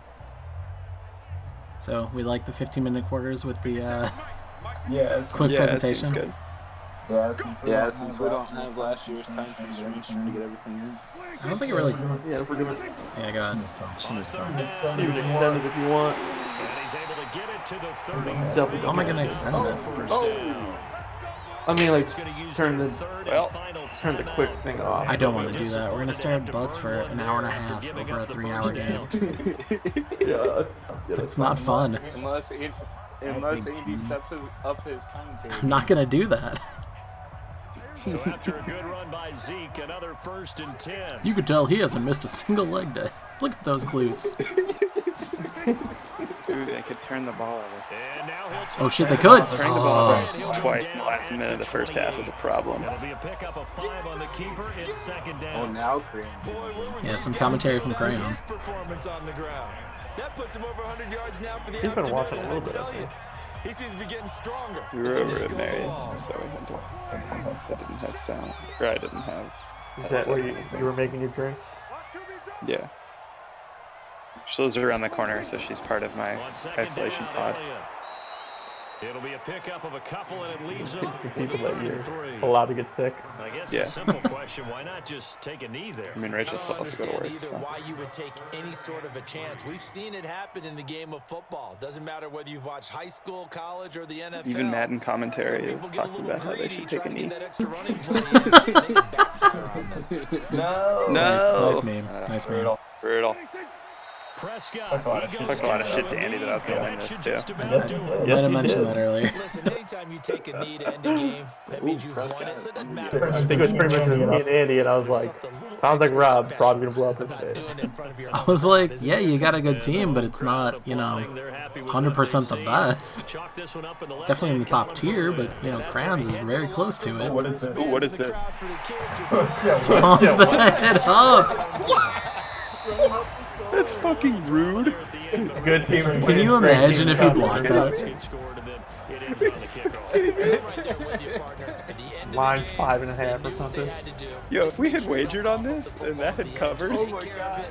So we like the 15-minute quarters with the quick Yeah, it seems presentation. good. Since we don't have last year's time constraints trying to get everything in. I don't think it really. Yeah, if we're doing Yeah, go ahead. On 3rd down. even extended if you want. And he's able to get it to the 30. How am I gonna extend this? I mean, like, He's going to use turn their the third well, and final turn the timeout. quick thing off. I don't want to do that. We're gonna stare at butts for an hour and a half over a 3-hour game. Yeah, It's not fun. Unless Andy steps up his commentary. I'm not gonna do that. So after a good run by Zeke, another 1st and 10. You could tell he hasn't missed a single leg day. Look at those glutes. Ooh, they could turn the ball over. And now he'll take Oh shit, they could. Turning the ball Oh. over twice in the last minute of the first half is a problem. It'll be a pickup of 5 on the keeper. It's 2nd down. Oh, now Crayon. Yeah, some commentary from Crayon. His performance on the ground. That puts him over 100 yards now for the He's been afternoon. watching a And little I bit, tell I you, think. he seems to be getting stronger. We as were the over day at goes Mary's, along. so we had to. I didn't have sound. Or I didn't have. Is that where you were making your drinks? Yeah. She lives around the corner, so she's part of my On 2nd isolation down, pod. Elliott. It'll be a pickup of a couple, and it leaves him The with people that 3rd you're and 3. allowed to get sick. I guess Yeah. a simple question: why not just take a knee there? I mean, Rachel I still don't has to go to understand work, either so. why you would take any sort of a chance. We've seen it happen in the game of football. Doesn't matter whether you've watched high school, college, or the NFL. Even Madden Some commentary is people get a talking little about how they greedy should take a trying to knee. get that extra running play in, and they can backfire on them. No. Nice meme. Nice meme. Brutal. Prescott. Talked a lot of shit to Andy that I was going to win this, too. Might have mentioned that earlier. Listen, anytime you take a knee to end a game, that means you've won it. So it doesn't matter. I think it was pretty much me and Andy, and I was like, sounds like Rob's probably gonna blow up his face. I was like, yeah, you got a good team, but it's not, 100% the best. Definitely in the top tier, but, Crayons is very close to it. What is this? Ooh, what is this? Pump the head up! That's fucking rude. Good team. Can you imagine if he blocked that? Line's 5.5 or something. Yo, if we had wagered on this and that had covered. Oh my god.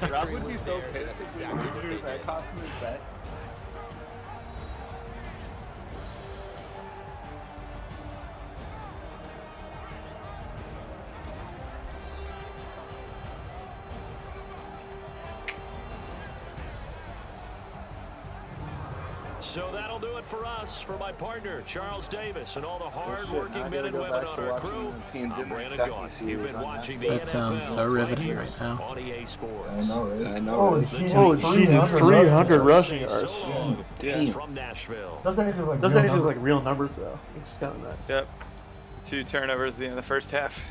Rob would be so pissed if we drew that costume as bet. So that'll do it for us. For my partner, Charles Davis, and all the Now hard-working I men gotta and go women back on to our watching crew, the I'm Pandemic Brandon Ducky Gaudin. series You've been on watching the Netflix. That NFL sounds so riveting right now. on EA Sports. I know, right? I know. Holy right? Jesus, 300 rushing yards. So, Damn. from Nashville. Doesn't anything look like real numbers though. It's just kind of nice. Yep. 2 turnovers at the end of the first half.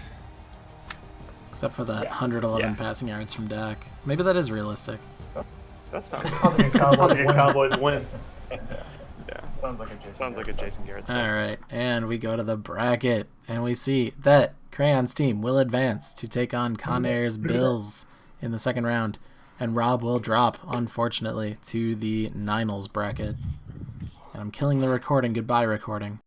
Except for that 111 passing yards from Dak. Maybe that is realistic. That's not good. Cowboys win. Yeah. Sounds like a Jason Garrett. Alright, and we go to the bracket, and we see that Crayon's team will advance to take on Conair's Bills in the second round, and Rob will drop, unfortunately, to the Niners bracket. And I'm killing the recording. Goodbye, recording.